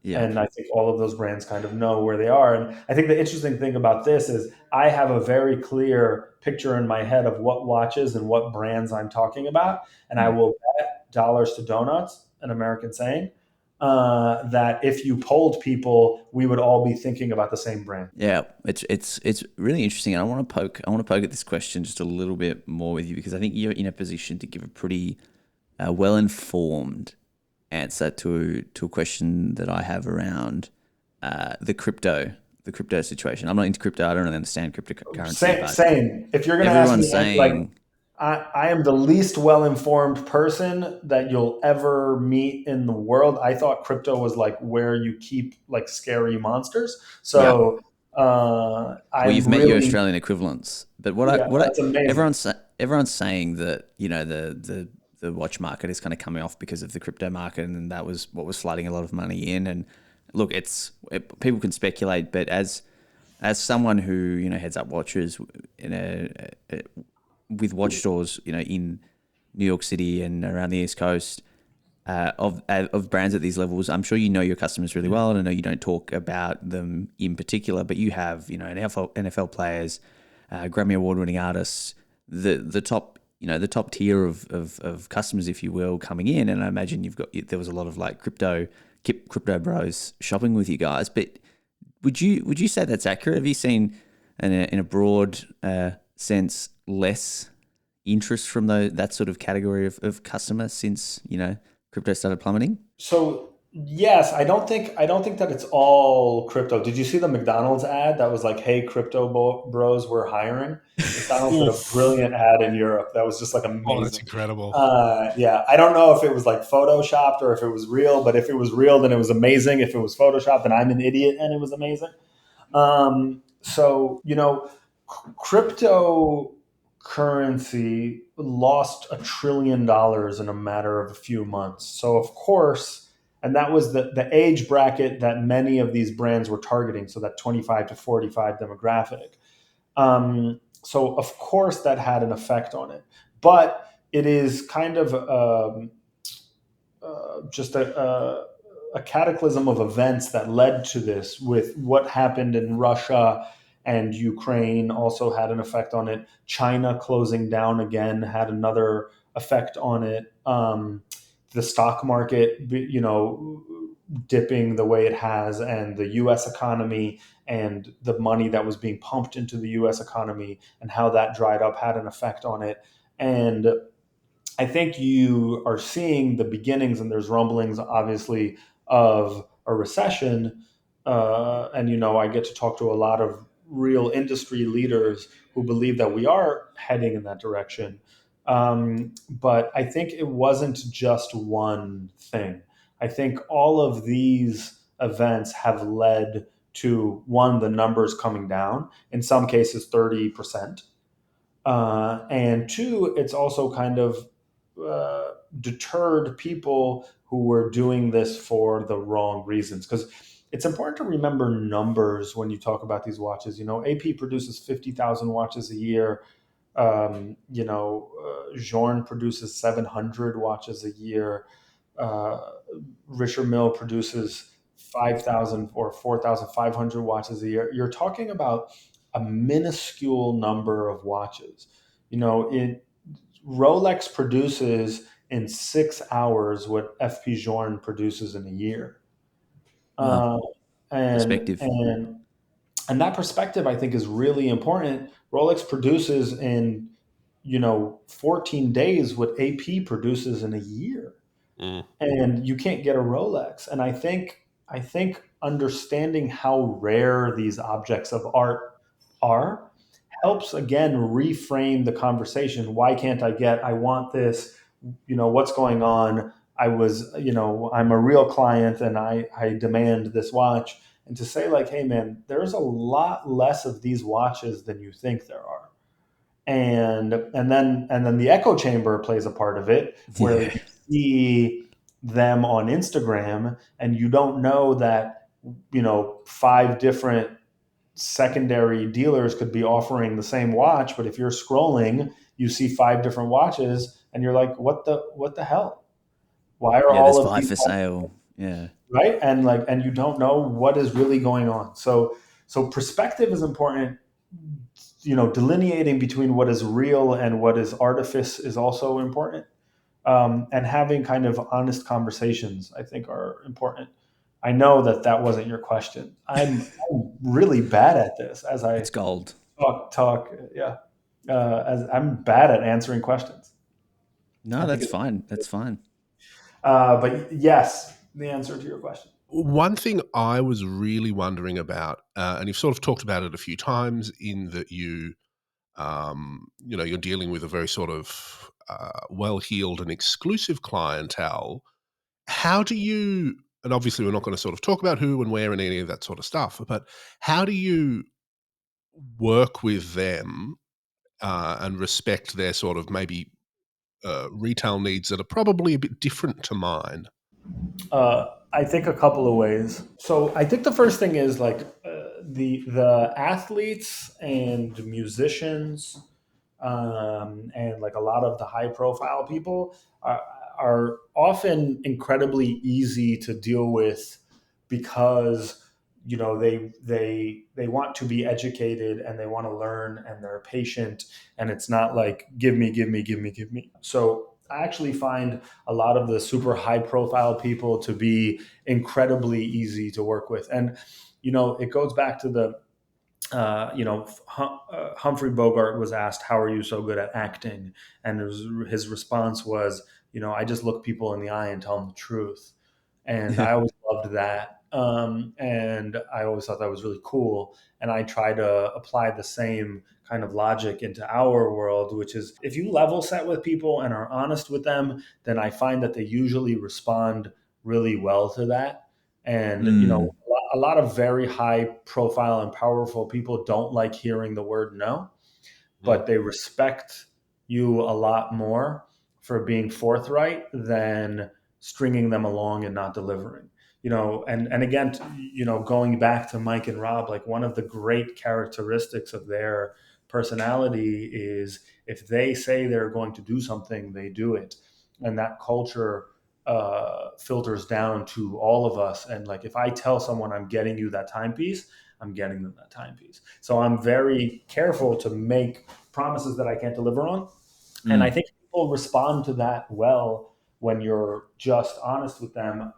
Speaker 4: Yeah.
Speaker 3: And I think all of those brands kind of know where they are. And I think the interesting thing about this is I have a very clear picture in my head of what watches and what brands I'm talking about. And I will bet dollars to donuts, an American saying, that if you polled people, we would all be thinking about the same brand.
Speaker 4: Yeah, it's really interesting. And I want to poke at this question just a little bit more with you, because I think you're in a position to give a pretty well-informed answer to a question that I have around the crypto situation. I'm not into crypto. I don't really understand cryptocurrency.
Speaker 3: Same. If you're going to ask me, I am the least well-informed person that you'll ever meet in the world. I thought crypto was like where you keep like scary monsters. So
Speaker 4: you've met your Australian equivalents, but everyone's saying that the watch market is kind of coming off because of the crypto market, and that was what was flooding a lot of money in. And look, people can speculate, but as someone who heads up watches with watch stores in New York City and around the East Coast, of brands at these levels, I'm sure you know your customers really well, and I know you don't talk about them in particular, but you have NFL players, Grammy Award-winning artists, the top tier of customers, if you will, coming in. And I imagine there was a lot of like crypto bros shopping with you guys. But would you say that's accurate? Have you seen in a broad sense less interest from that sort of category of customer since crypto started plummeting?
Speaker 3: So yes, I don't think that it's all crypto. Did you see the McDonald's ad that was like, "Hey, crypto bros, we're hiring"? McDonald's did a brilliant ad in Europe that was just like amazing.
Speaker 2: Oh, that's incredible.
Speaker 3: I don't know if it was like photoshopped or if it was real, but if it was real, then it was amazing. If it was photoshopped, then I'm an idiot and it was amazing. Cryptocurrency lost $1 trillion in a matter of a few months. So of course, and that was the age bracket that many of these brands were targeting. So that 25 to 45 demographic. So of course that had an effect on it, but it is kind of just a cataclysm of events that led to this, with what happened in Russia and Ukraine also had an effect on it. China closing down again had another effect on it. The stock market, dipping the way it has, and the U.S. economy and the money that was being pumped into the U.S. economy and how that dried up had an effect on it. And I think you are seeing the beginnings, and there's rumblings, obviously, of a recession. I get to talk to a lot of real industry leaders who believe that we are heading in that direction. But I think it wasn't just one thing. I think all of these events have led to, one, the numbers coming down, in some cases 30%. And two, it's also kind of deterred people who were doing this for the wrong reasons. Because it's important to remember numbers when you talk about these watches. AP produces 50,000 watches a year. Journe produces 700 watches a year. Richard Mille produces 5,000 or 4,500 watches a year. You're talking about a minuscule number of watches. Rolex produces in 6 hours what FP Journe produces in a year.
Speaker 4: Perspective.
Speaker 3: And that perspective, I think, is really important. Rolex produces in 14 days what AP produces in a year. and you can't get a Rolex. And I think understanding how rare these objects of art are helps again reframe the conversation. Why can't I get? I want this. What's going on? I'm a real client and I demand this watch. And to say like, hey man, there's a lot less of these watches than you think there are. And then the echo chamber plays a part of it, where
Speaker 4: Yeah.
Speaker 3: you see them on Instagram and you don't know that 5 different secondary dealers could be offering the same watch, but if you're scrolling you see 5 different watches and you're like, what the hell, why are
Speaker 4: Yeah,
Speaker 3: all
Speaker 4: there's
Speaker 3: of
Speaker 4: 5
Speaker 3: these
Speaker 4: for sale. Yeah.
Speaker 3: right? And you don't know what is really going on. So perspective is important. Delineating between what is real and what is artifice is also important. And having kind of honest conversations, I think, are important. I know that wasn't your question. I'm really bad at this as I
Speaker 4: It's gold.
Speaker 3: talk. Yeah, as I'm bad at answering questions.
Speaker 4: No,
Speaker 3: I think
Speaker 4: that's
Speaker 3: it's,
Speaker 4: fine. That's fine.
Speaker 3: but yes, the answer to your question.
Speaker 2: One thing I was really wondering about, and you've sort of talked about it a few times, in that you're dealing with a very sort of well-heeled and exclusive clientele. How do you, and obviously we're not going to sort of talk about who and where and any of that sort of stuff, but how do you work with them and respect their sort of maybe retail needs that are probably a bit different to mine?
Speaker 3: I think a couple of ways. So I think the first thing is like the athletes and musicians, and like a lot of the high profile people are often incredibly easy to deal with because they want to be educated and they want to learn and they're patient, and it's not like give me, give me, give me, give me. So I actually find a lot of the super high profile people to be incredibly easy to work with. And it goes back to the Humphrey Bogart was asked, "How are you so good at acting?" And his response was, "I just look people in the eye and tell them the truth." And
Speaker 4: Yeah.
Speaker 3: I always loved that. And I always thought that was really cool. And I try to apply the same kind of logic into our world, which is if you level set with people and are honest with them, then I find that they usually respond really well to that. And,
Speaker 4: Mm.
Speaker 3: a lot of very high profile and powerful people don't like hearing the word no,
Speaker 2: Mm.
Speaker 3: but they respect you a lot more for being forthright than stringing them along and not delivering. And again, going back to Mike and Rob, like one of the great characteristics of their personality is if they say they're going to do something, they do it. And that culture filters down to all of us. And like if I tell someone I'm getting you that timepiece, I'm getting them that timepiece. So I'm very careful to make promises that I can't deliver on. And I
Speaker 4: Mm.
Speaker 3: think people respond to that well when you're just honest with them.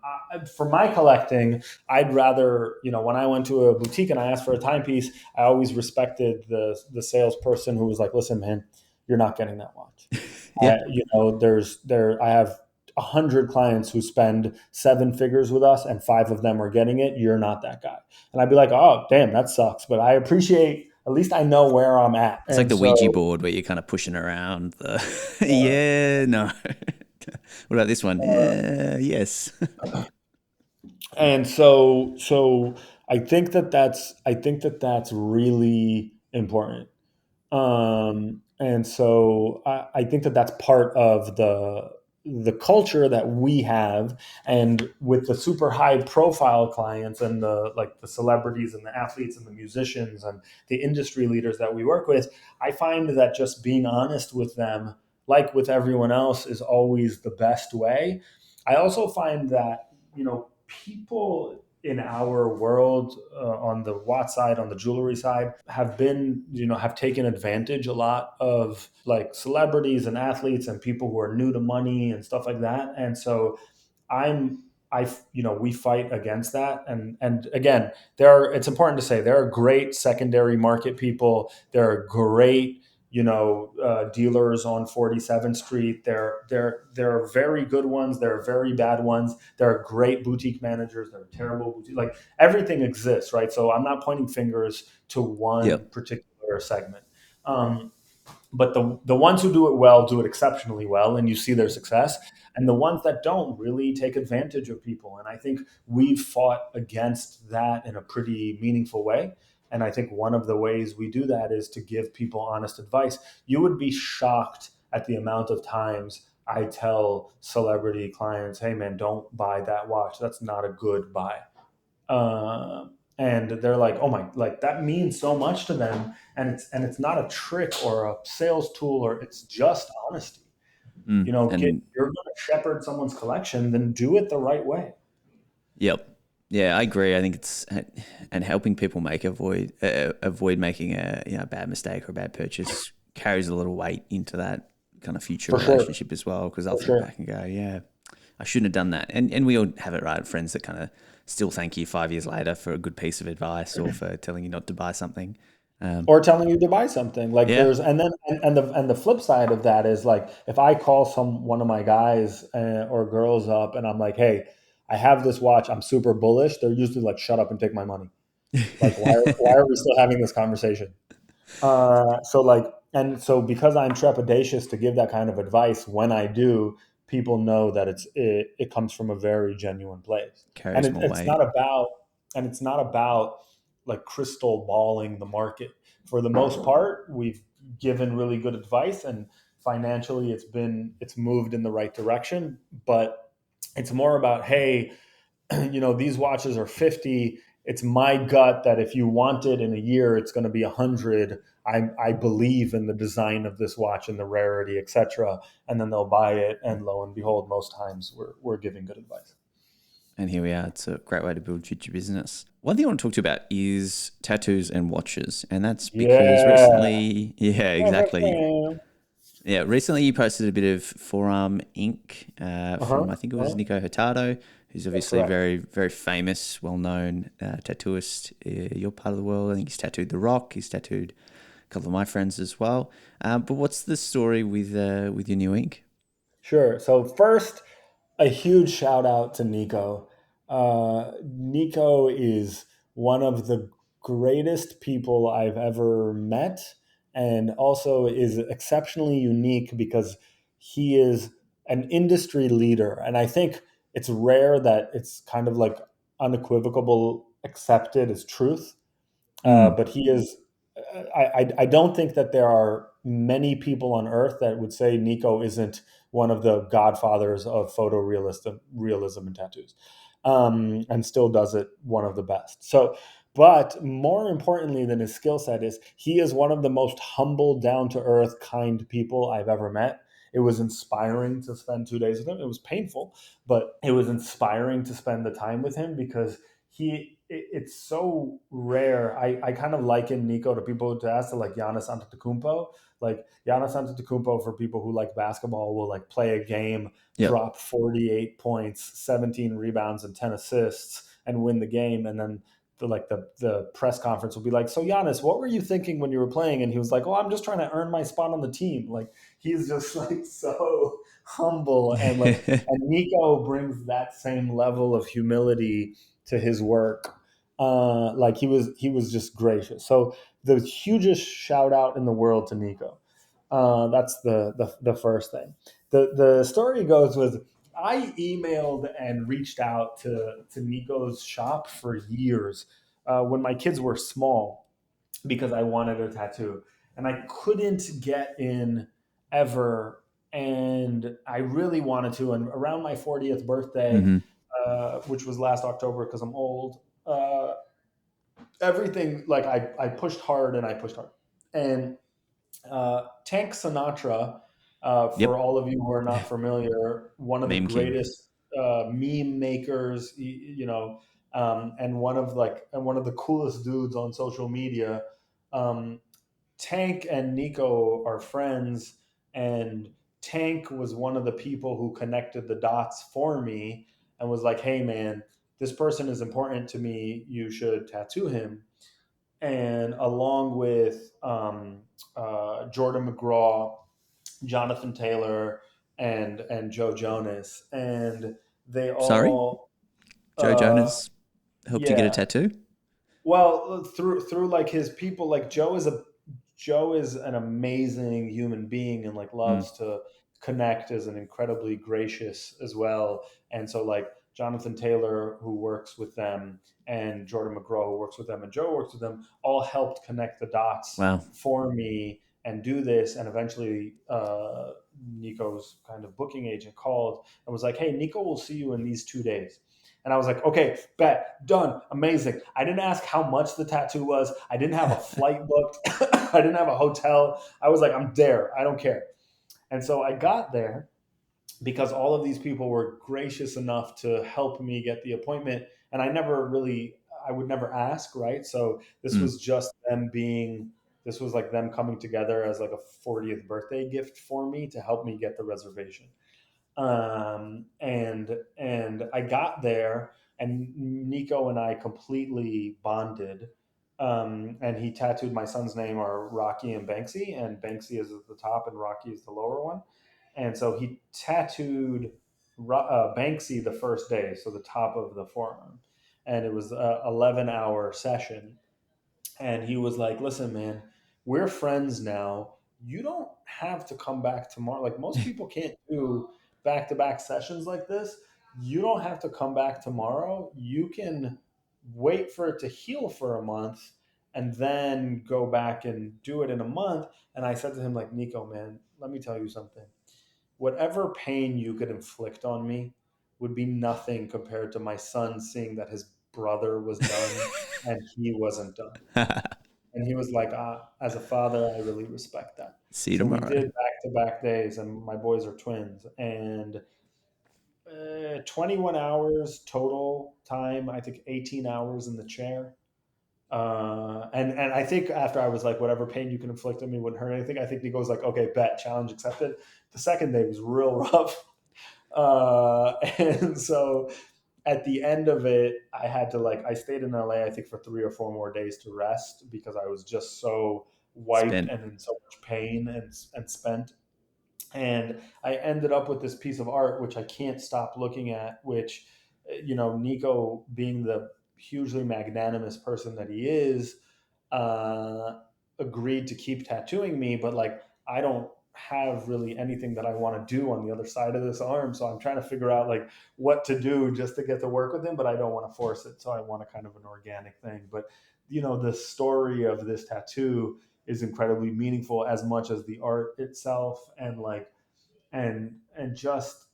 Speaker 3: For my collecting, I'd rather, when I went to a boutique and I asked for a timepiece, I always respected the salesperson who was like, "Listen, man, you're not getting that watch."
Speaker 4: Yeah.
Speaker 3: I have 100 clients who spend 7 figures with us and 5 of them are getting it. You're not that guy. And I'd be like, oh, damn, that sucks. But I appreciate, at least I know where I'm at.
Speaker 4: It's like
Speaker 3: And
Speaker 4: the Ouija
Speaker 3: so,
Speaker 4: board where you're kind of pushing around the yeah, no. What about this one? Yes.
Speaker 3: so I think that's really important. And so I think that's part of the culture that we have. And with the super high profile clients and the celebrities and the athletes and the musicians and the industry leaders that we work with, I find that just being honest with them, like with everyone else, is always the best way. I also find that people in our world, on the watch side, on the jewelry side, have taken advantage a lot of like celebrities and athletes and people who are new to money and stuff like that. And so I'm, we fight against that. And again, it's important to say there are great secondary market people. There are great dealers on 47th Street. There are very good ones. There are very bad ones. There are great boutique managers. There are terrible boutique. Like everything exists, right? So I'm not pointing fingers to one particular segment. But the ones who do it well do it exceptionally well, and you see their success. And the ones that don't really take advantage of people. And I think we've fought against that in a pretty meaningful way. And I think one of the ways we do that is to give people honest advice. You would be shocked at the amount of times I tell celebrity clients, hey man, don't buy that watch. That's not a good buy. And they're like, oh my, like that means so much to them. And it's not a trick or a sales tool, or it's just honesty.
Speaker 4: And
Speaker 3: You're going to shepherd someone's collection, then do it the right way.
Speaker 4: Yep. Yeah, I agree. I think it's and helping people avoid making a bad mistake or a bad purchase carries a little weight into that kind of future relationship as well. Because I'll think back and go, yeah, I shouldn't have done that. And we all have it, right? Friends that kind of still thank you 5 years later for a good piece of advice or for telling you not to buy something.
Speaker 3: Or telling you to buy something. Like there's, and the flip side of that is like, if I call one of my guys or girls up and I'm like, hey, I have this watch, I'm super bullish. They're usually like, shut up and take my money. Like, why are we still having this conversation? So because I'm trepidatious to give that kind of advice, when I do, people know that it comes from a very genuine place.
Speaker 4: Carries
Speaker 3: And
Speaker 4: more
Speaker 3: it's
Speaker 4: weight.
Speaker 3: not about like crystal balling the market. For the most part, we've given really good advice, and financially it's moved in the right direction. But it's more about, hey, these watches are 50. It's my gut that if you want it in a year, it's going to be 100. I believe in the design of this watch and the rarity, etc. And then they'll buy it, and lo and behold, most times we're giving good advice.
Speaker 4: And here we are. It's a great way to build future business. One thing I want to talk to you about is tattoos and watches. And that's because recently, recently you posted a bit of Forearm Ink from, I think it was Nico Hurtado, who's obviously a very, very famous, well-known tattooist in your part of the world. I think he's tattooed The Rock. He's tattooed a couple of my friends as well. But what's the story with your new ink?
Speaker 3: Sure. So first, a huge shout out to Nico. Nico is one of the greatest people I've ever met, and also is exceptionally unique because he is an industry leader. And I think it's rare that it's kind of like unequivocal accepted as truth. But he is. I don't think that there are many people on earth that would say Nico isn't one of the godfathers of realism in tattoos, and still does it one of the best. So, but more importantly than his skill set is he is one of the most humble, down to earth, kind people I've ever met. It was inspiring to spend 2 days with him. It was painful, but it was inspiring to spend the time with him because it's so rare. I kind of liken Nico to people to ask to like Giannis Antetokounmpo. Like Giannis Antetokounmpo, for people who like basketball, will like play a game, drop 48 points, 17 rebounds, and 10 assists, and win the game. And then the press conference will be like, so Giannis, what were you thinking when you were playing? And he was like, oh, I'm just trying to earn my spot on the team. Like he's just like so humble, and and Nico brings that same level of humility to his work. Like he was just gracious. So the hugest shout out in the world to Nico. That's the first thing. The story goes with, I emailed and reached out to Nico's shop for years when my kids were small, because I wanted a tattoo, and I couldn't get in ever. And I really wanted to. And around my 40th birthday, which was last October, because I'm old, everything, like I pushed hard and I pushed hard. And Tank Sinatra, for all of you who are not familiar, one of the greatest meme makers, and one of the coolest dudes on social media. Tank and Nico are friends, and Tank was one of the people who connected the dots for me and was like, hey man, this person is important to me, you should tattoo him. and along with Jordan McGraw, Jonathan Taylor, and Joe Jonas, and they
Speaker 4: Sorry,
Speaker 3: all,
Speaker 4: Joe
Speaker 3: uh,
Speaker 4: Jonas helped you get a
Speaker 3: yeah.
Speaker 4: tattoo.
Speaker 3: Well, through like his people, like Joe is an amazing human being and like
Speaker 4: Mm.
Speaker 3: loves to connect, is an incredibly gracious as well. And so like Jonathan Taylor, who works with them, and Jordan McGraw, who works with them, and Joe works with them, all helped connect the dots
Speaker 4: Wow.
Speaker 3: for me and do this. And eventually, Nico's kind of booking agent called and was like, "Hey, Nico will see you in these 2 days." And I was like, okay, bet, done, amazing. I didn't ask how much the tattoo was. I didn't have a flight booked. I didn't have a hotel. I was like, I'm there. I don't care. And so I got there because all of these people were gracious enough to help me get the appointment. And I would never ask, right? So this
Speaker 4: Mm.
Speaker 3: was just this was like them coming together as like a 40th birthday gift for me to help me get the reservation. And I got there, and Nico and I completely bonded. And he tattooed my son's name are Rocky and Banksy, and Banksy is at the top and Rocky is the lower one. And so he tattooed Banksy the first day, so the top of the forearm, and it was a 11-hour session. And he was like, "Listen, man, we're friends now. You don't have to come back tomorrow. Like most people can't do back-to-back sessions like this. You don't have to come back tomorrow. You can wait for it to heal for a month and then go back and do it in a month." And I said to him, like, "Nico, man, let me tell you something. Whatever pain you could inflict on me would be nothing compared to my son seeing that his brother was done and he wasn't done." And he was like, as a father, I really respect that.
Speaker 4: See you
Speaker 3: So we
Speaker 4: tomorrow.
Speaker 3: did back to back days, and my boys are twins. And 21 hours total time, I think 18 hours in the chair. And I think after I was like, whatever pain you can inflict on me wouldn't hurt anything. I think he goes like, okay, bet, challenge accepted. The second day was real rough. And so at the end of it, I stayed in LA, I think for 3 or 4 more days to rest because I was just so wiped
Speaker 4: Spent.
Speaker 3: and in so much pain and spent. And I ended up with this piece of art, which I can't stop looking at, which, Nico being the hugely magnanimous person that he is, uh, agreed to keep tattooing me, but like, I don't have really anything that I want to do on the other side of this arm. So I'm trying to figure out like what to do just to get to work with him, but I don't want to force it. So I want a kind of an organic thing. But the story of this tattoo is incredibly meaningful as much as the art itself, and like and just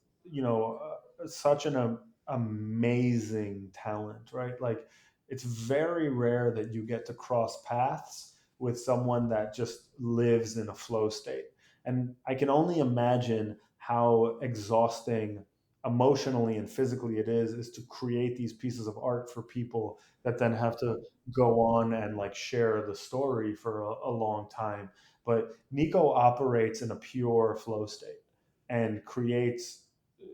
Speaker 3: such an amazing talent, right? Like it's very rare that you get to cross paths with someone that just lives in a flow state. And I can only imagine how exhausting emotionally and physically it is to create these pieces of art for people that then have to go on and like share the story for a long time. But Nico operates in a pure flow state and creates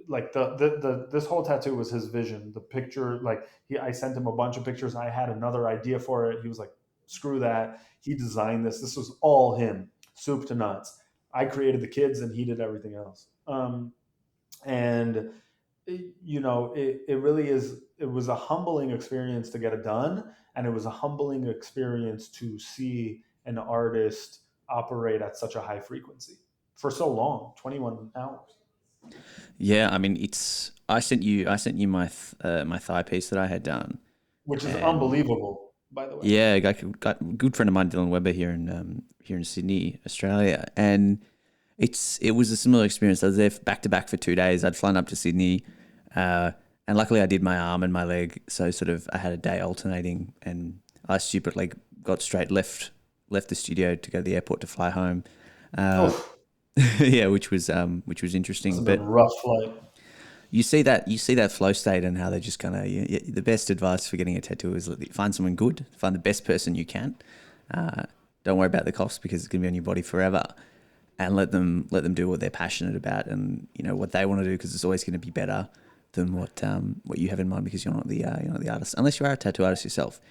Speaker 3: like the this whole tattoo was his vision. The picture, like I sent him a bunch of pictures. I had another idea for it. He was like, screw that. He designed this. This was all him, soup to nuts. I created the kids and he did everything else. And it really is, it was a humbling experience to get it done. And it was a humbling experience to see an artist operate at such a high frequency for so long, 21 hours.
Speaker 4: Yeah, I mean, I sent you my thigh piece that I had done,
Speaker 3: Which is
Speaker 4: and
Speaker 3: unbelievable, by the way.
Speaker 4: yeah, got a good friend of mine, Dylan Weber, here in Sydney, Australia, and it was a similar experience. I was there back to back for 2 days. I'd flown up to Sydney, and luckily I did my arm and my leg, so sort of I had a day alternating, and I stupidly got straight left the studio to go to the airport to fly home.
Speaker 3: Oof,
Speaker 4: Yeah, which was
Speaker 3: that's
Speaker 4: interesting,
Speaker 3: been a
Speaker 4: but
Speaker 3: rough flight.
Speaker 4: you see that flow state and how they're just kind of the best advice for getting a tattoo is find someone good, find the best person you can. Uh, don't worry about the cost because it's going to be on your body forever, and let them do what they're passionate about and what they want to do, because it's always going to be better than what you have in mind, because you're not the artist, unless you are a tattoo artist yourself.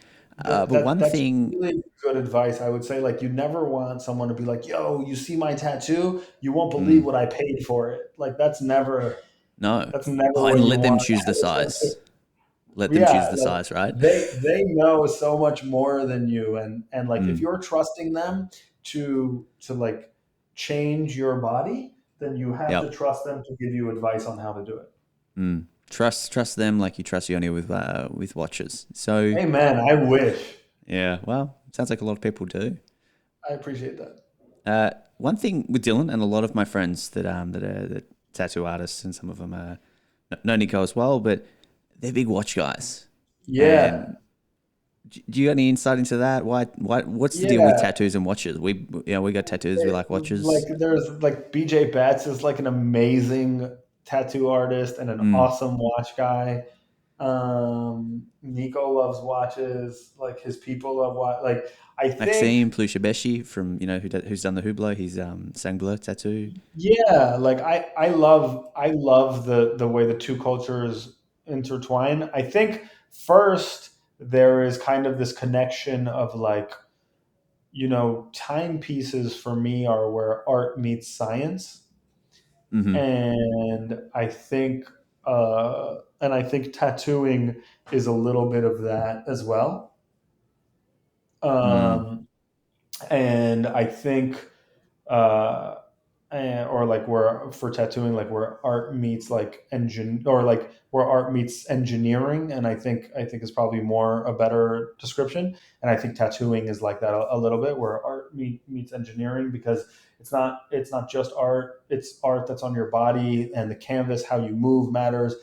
Speaker 4: But one
Speaker 3: That's
Speaker 4: thing,
Speaker 3: really good advice. I would say, like, you never want someone to be like, "Yo, you see my tattoo? You won't believe what I paid for it." Like,
Speaker 4: no.
Speaker 3: that's never
Speaker 4: Oh,
Speaker 3: what
Speaker 4: and
Speaker 3: you
Speaker 4: let them
Speaker 3: want.
Speaker 4: choose the size. Let them choose
Speaker 3: Yeah,
Speaker 4: the
Speaker 3: like
Speaker 4: size, right?
Speaker 3: they know so much more than you, and like if
Speaker 4: Mm,
Speaker 3: you're trusting them to like change your body, then you have to
Speaker 4: yep.
Speaker 3: trust them to give you advice on how to do it.
Speaker 4: Mm. Trust them like you trust Yoni with watches. So
Speaker 3: Hey man, I wish.
Speaker 4: yeah, well, sounds like a lot of people do.
Speaker 3: I appreciate that.
Speaker 4: One thing with Dylan and a lot of my friends that are tattoo artists, and some of them are no Nico as well, but they're big watch guys.
Speaker 3: Yeah.
Speaker 4: And do you got any insight into that? What's the deal with
Speaker 3: Yeah.
Speaker 4: tattoos and watches? We got tattoos. We like
Speaker 3: Like
Speaker 4: watches.
Speaker 3: there's like BJ Betts is like an amazing tattoo artist and an
Speaker 4: Mm.
Speaker 3: awesome watch guy. Nico loves watches. Like his people love watch. Like I think,
Speaker 4: Maxime Plushabeshi from who's done the Hublot. He's Sangbleu tattoo.
Speaker 3: yeah. Like I love the way the two cultures intertwine. I think first there is kind of this connection of like, timepieces for me are where art meets science,
Speaker 4: Mm-hmm.
Speaker 3: and I think tattooing is a little bit of that as well.
Speaker 4: Mm.
Speaker 3: Um, and I think, uh, or like where for tattooing, like where art meets like engine, or like where art meets engineering, and I think is probably more a better description. And I think tattooing is like that a little bit, where art meets engineering, because it's not just art; it's art that's on your body, and the canvas, how you move matters.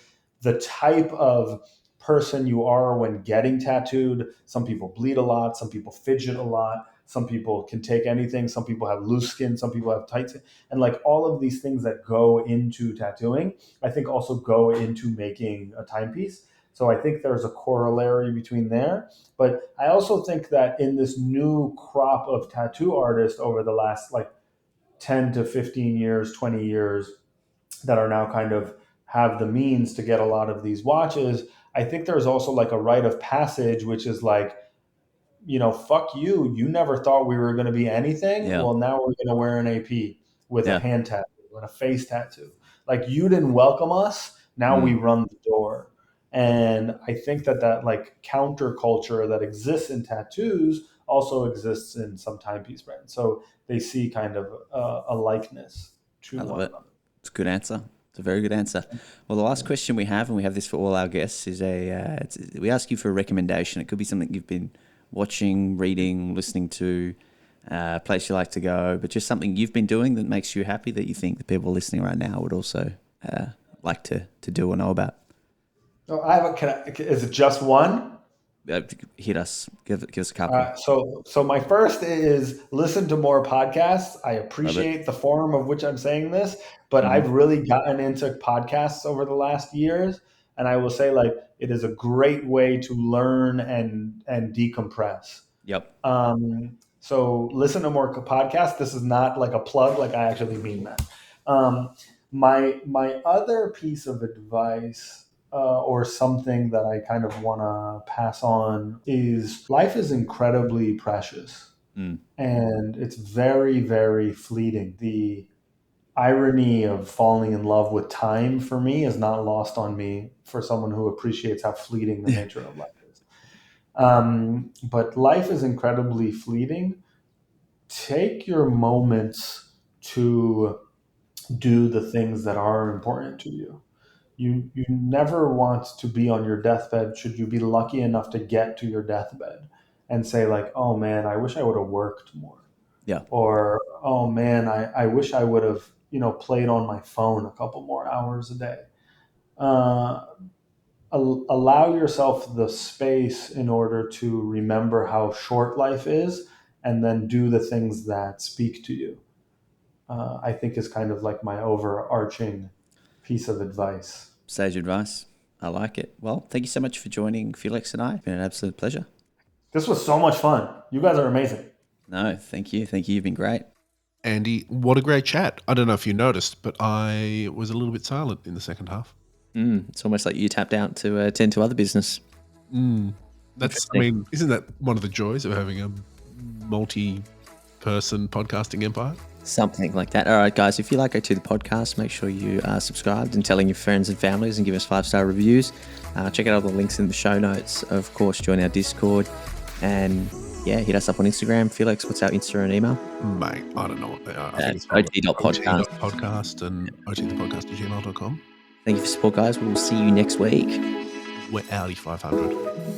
Speaker 3: The type of person you are when getting tattooed. Some people bleed a lot. Some people fidget a lot. Some people can take anything. Some people have loose skin. Some people have tight skin. And like all of these things that go into tattooing, I think also go into making a timepiece. So I think there's a corollary between there. But I also think that in this new crop of tattoo artists over the last like 10 to 15 years, 20 years, that are now kind of have the means to get a lot of these watches, I think there's also like a rite of passage, which is like, fuck you. You never thought we were going to be anything.
Speaker 4: Yeah.
Speaker 3: Well, now we're going to wear an AP with a
Speaker 4: Yeah.
Speaker 3: hand tattoo and a face tattoo. Like you didn't welcome us. Now we
Speaker 4: Mm.
Speaker 3: run the door. And I think that like counterculture that exists in tattoos also exists in some timepiece brands. So they see kind of a likeness to
Speaker 4: I love
Speaker 3: one
Speaker 4: it.
Speaker 3: another.
Speaker 4: It's a good answer. It's a very good answer. Well, the last question we have, and we have this for all our guests, is we ask you for a recommendation. It could be something you've been watching, reading, listening to, a place you like to go, but just something you've been doing that makes you happy, that you think the people listening right now would also like to do or know about.
Speaker 3: So is it just one?
Speaker 4: Hit us. Give us a couple.
Speaker 3: So my first is listen to more podcasts. I
Speaker 4: Love it.
Speaker 3: appreciate the forum of which I'm saying this, but
Speaker 4: Mm-hmm.
Speaker 3: I've really gotten into podcasts over the last years, and I will say like it is a great way to learn and decompress.
Speaker 4: Yep.
Speaker 3: So listen to more podcasts. This is not like a plug; like I actually mean that. Um, my other piece of advice, or something that I kind of want to pass on, is life is incredibly precious,
Speaker 4: Mm.
Speaker 3: and it's very, very fleeting. The irony of falling in love with time for me is not lost on me, for someone who appreciates how fleeting the nature of life is. But life is incredibly fleeting. Take your moments to do the things that are important to you. You never want to be on your deathbed, should you be lucky enough to get to your deathbed, and say like, oh man, I wish I would have worked more,
Speaker 4: Yeah.
Speaker 3: or oh man, I wish I would have played on my phone a couple more hours a day. uh, Allow yourself the space in order to remember how short life is, and then do the things that speak to you. I think is kind of like my overarching piece of advice.
Speaker 4: Sage advice. I like it. Well, thank you so much for joining Felix and I. It's been an absolute pleasure.
Speaker 3: This was so much fun. You guys are amazing.
Speaker 4: No, thank you. Thank you. You've been great.
Speaker 2: Andy, what a great chat. I don't know if you noticed, but I was a little bit silent in the second half.
Speaker 1: It's almost like you tapped out to attend to other business.
Speaker 2: That's, I mean, isn't that one of the joys of having a multi-person podcasting empire?
Speaker 1: Something like that. All right, guys, if you like to the podcast, make sure you are subscribed and telling your friends and families and give us 5-star reviews. Check out all the links in the show notes. Of course, join our Discord. And yeah, hit us up on Instagram. Felix, what's our Insta and email?
Speaker 2: Mate, I don't know what they are. I think it's
Speaker 1: ot.podcast.
Speaker 2: ot.podcast and otthepodcast@gmail.com.
Speaker 1: Thank you for support, guys. We'll see you next week.
Speaker 2: We're Audi 500.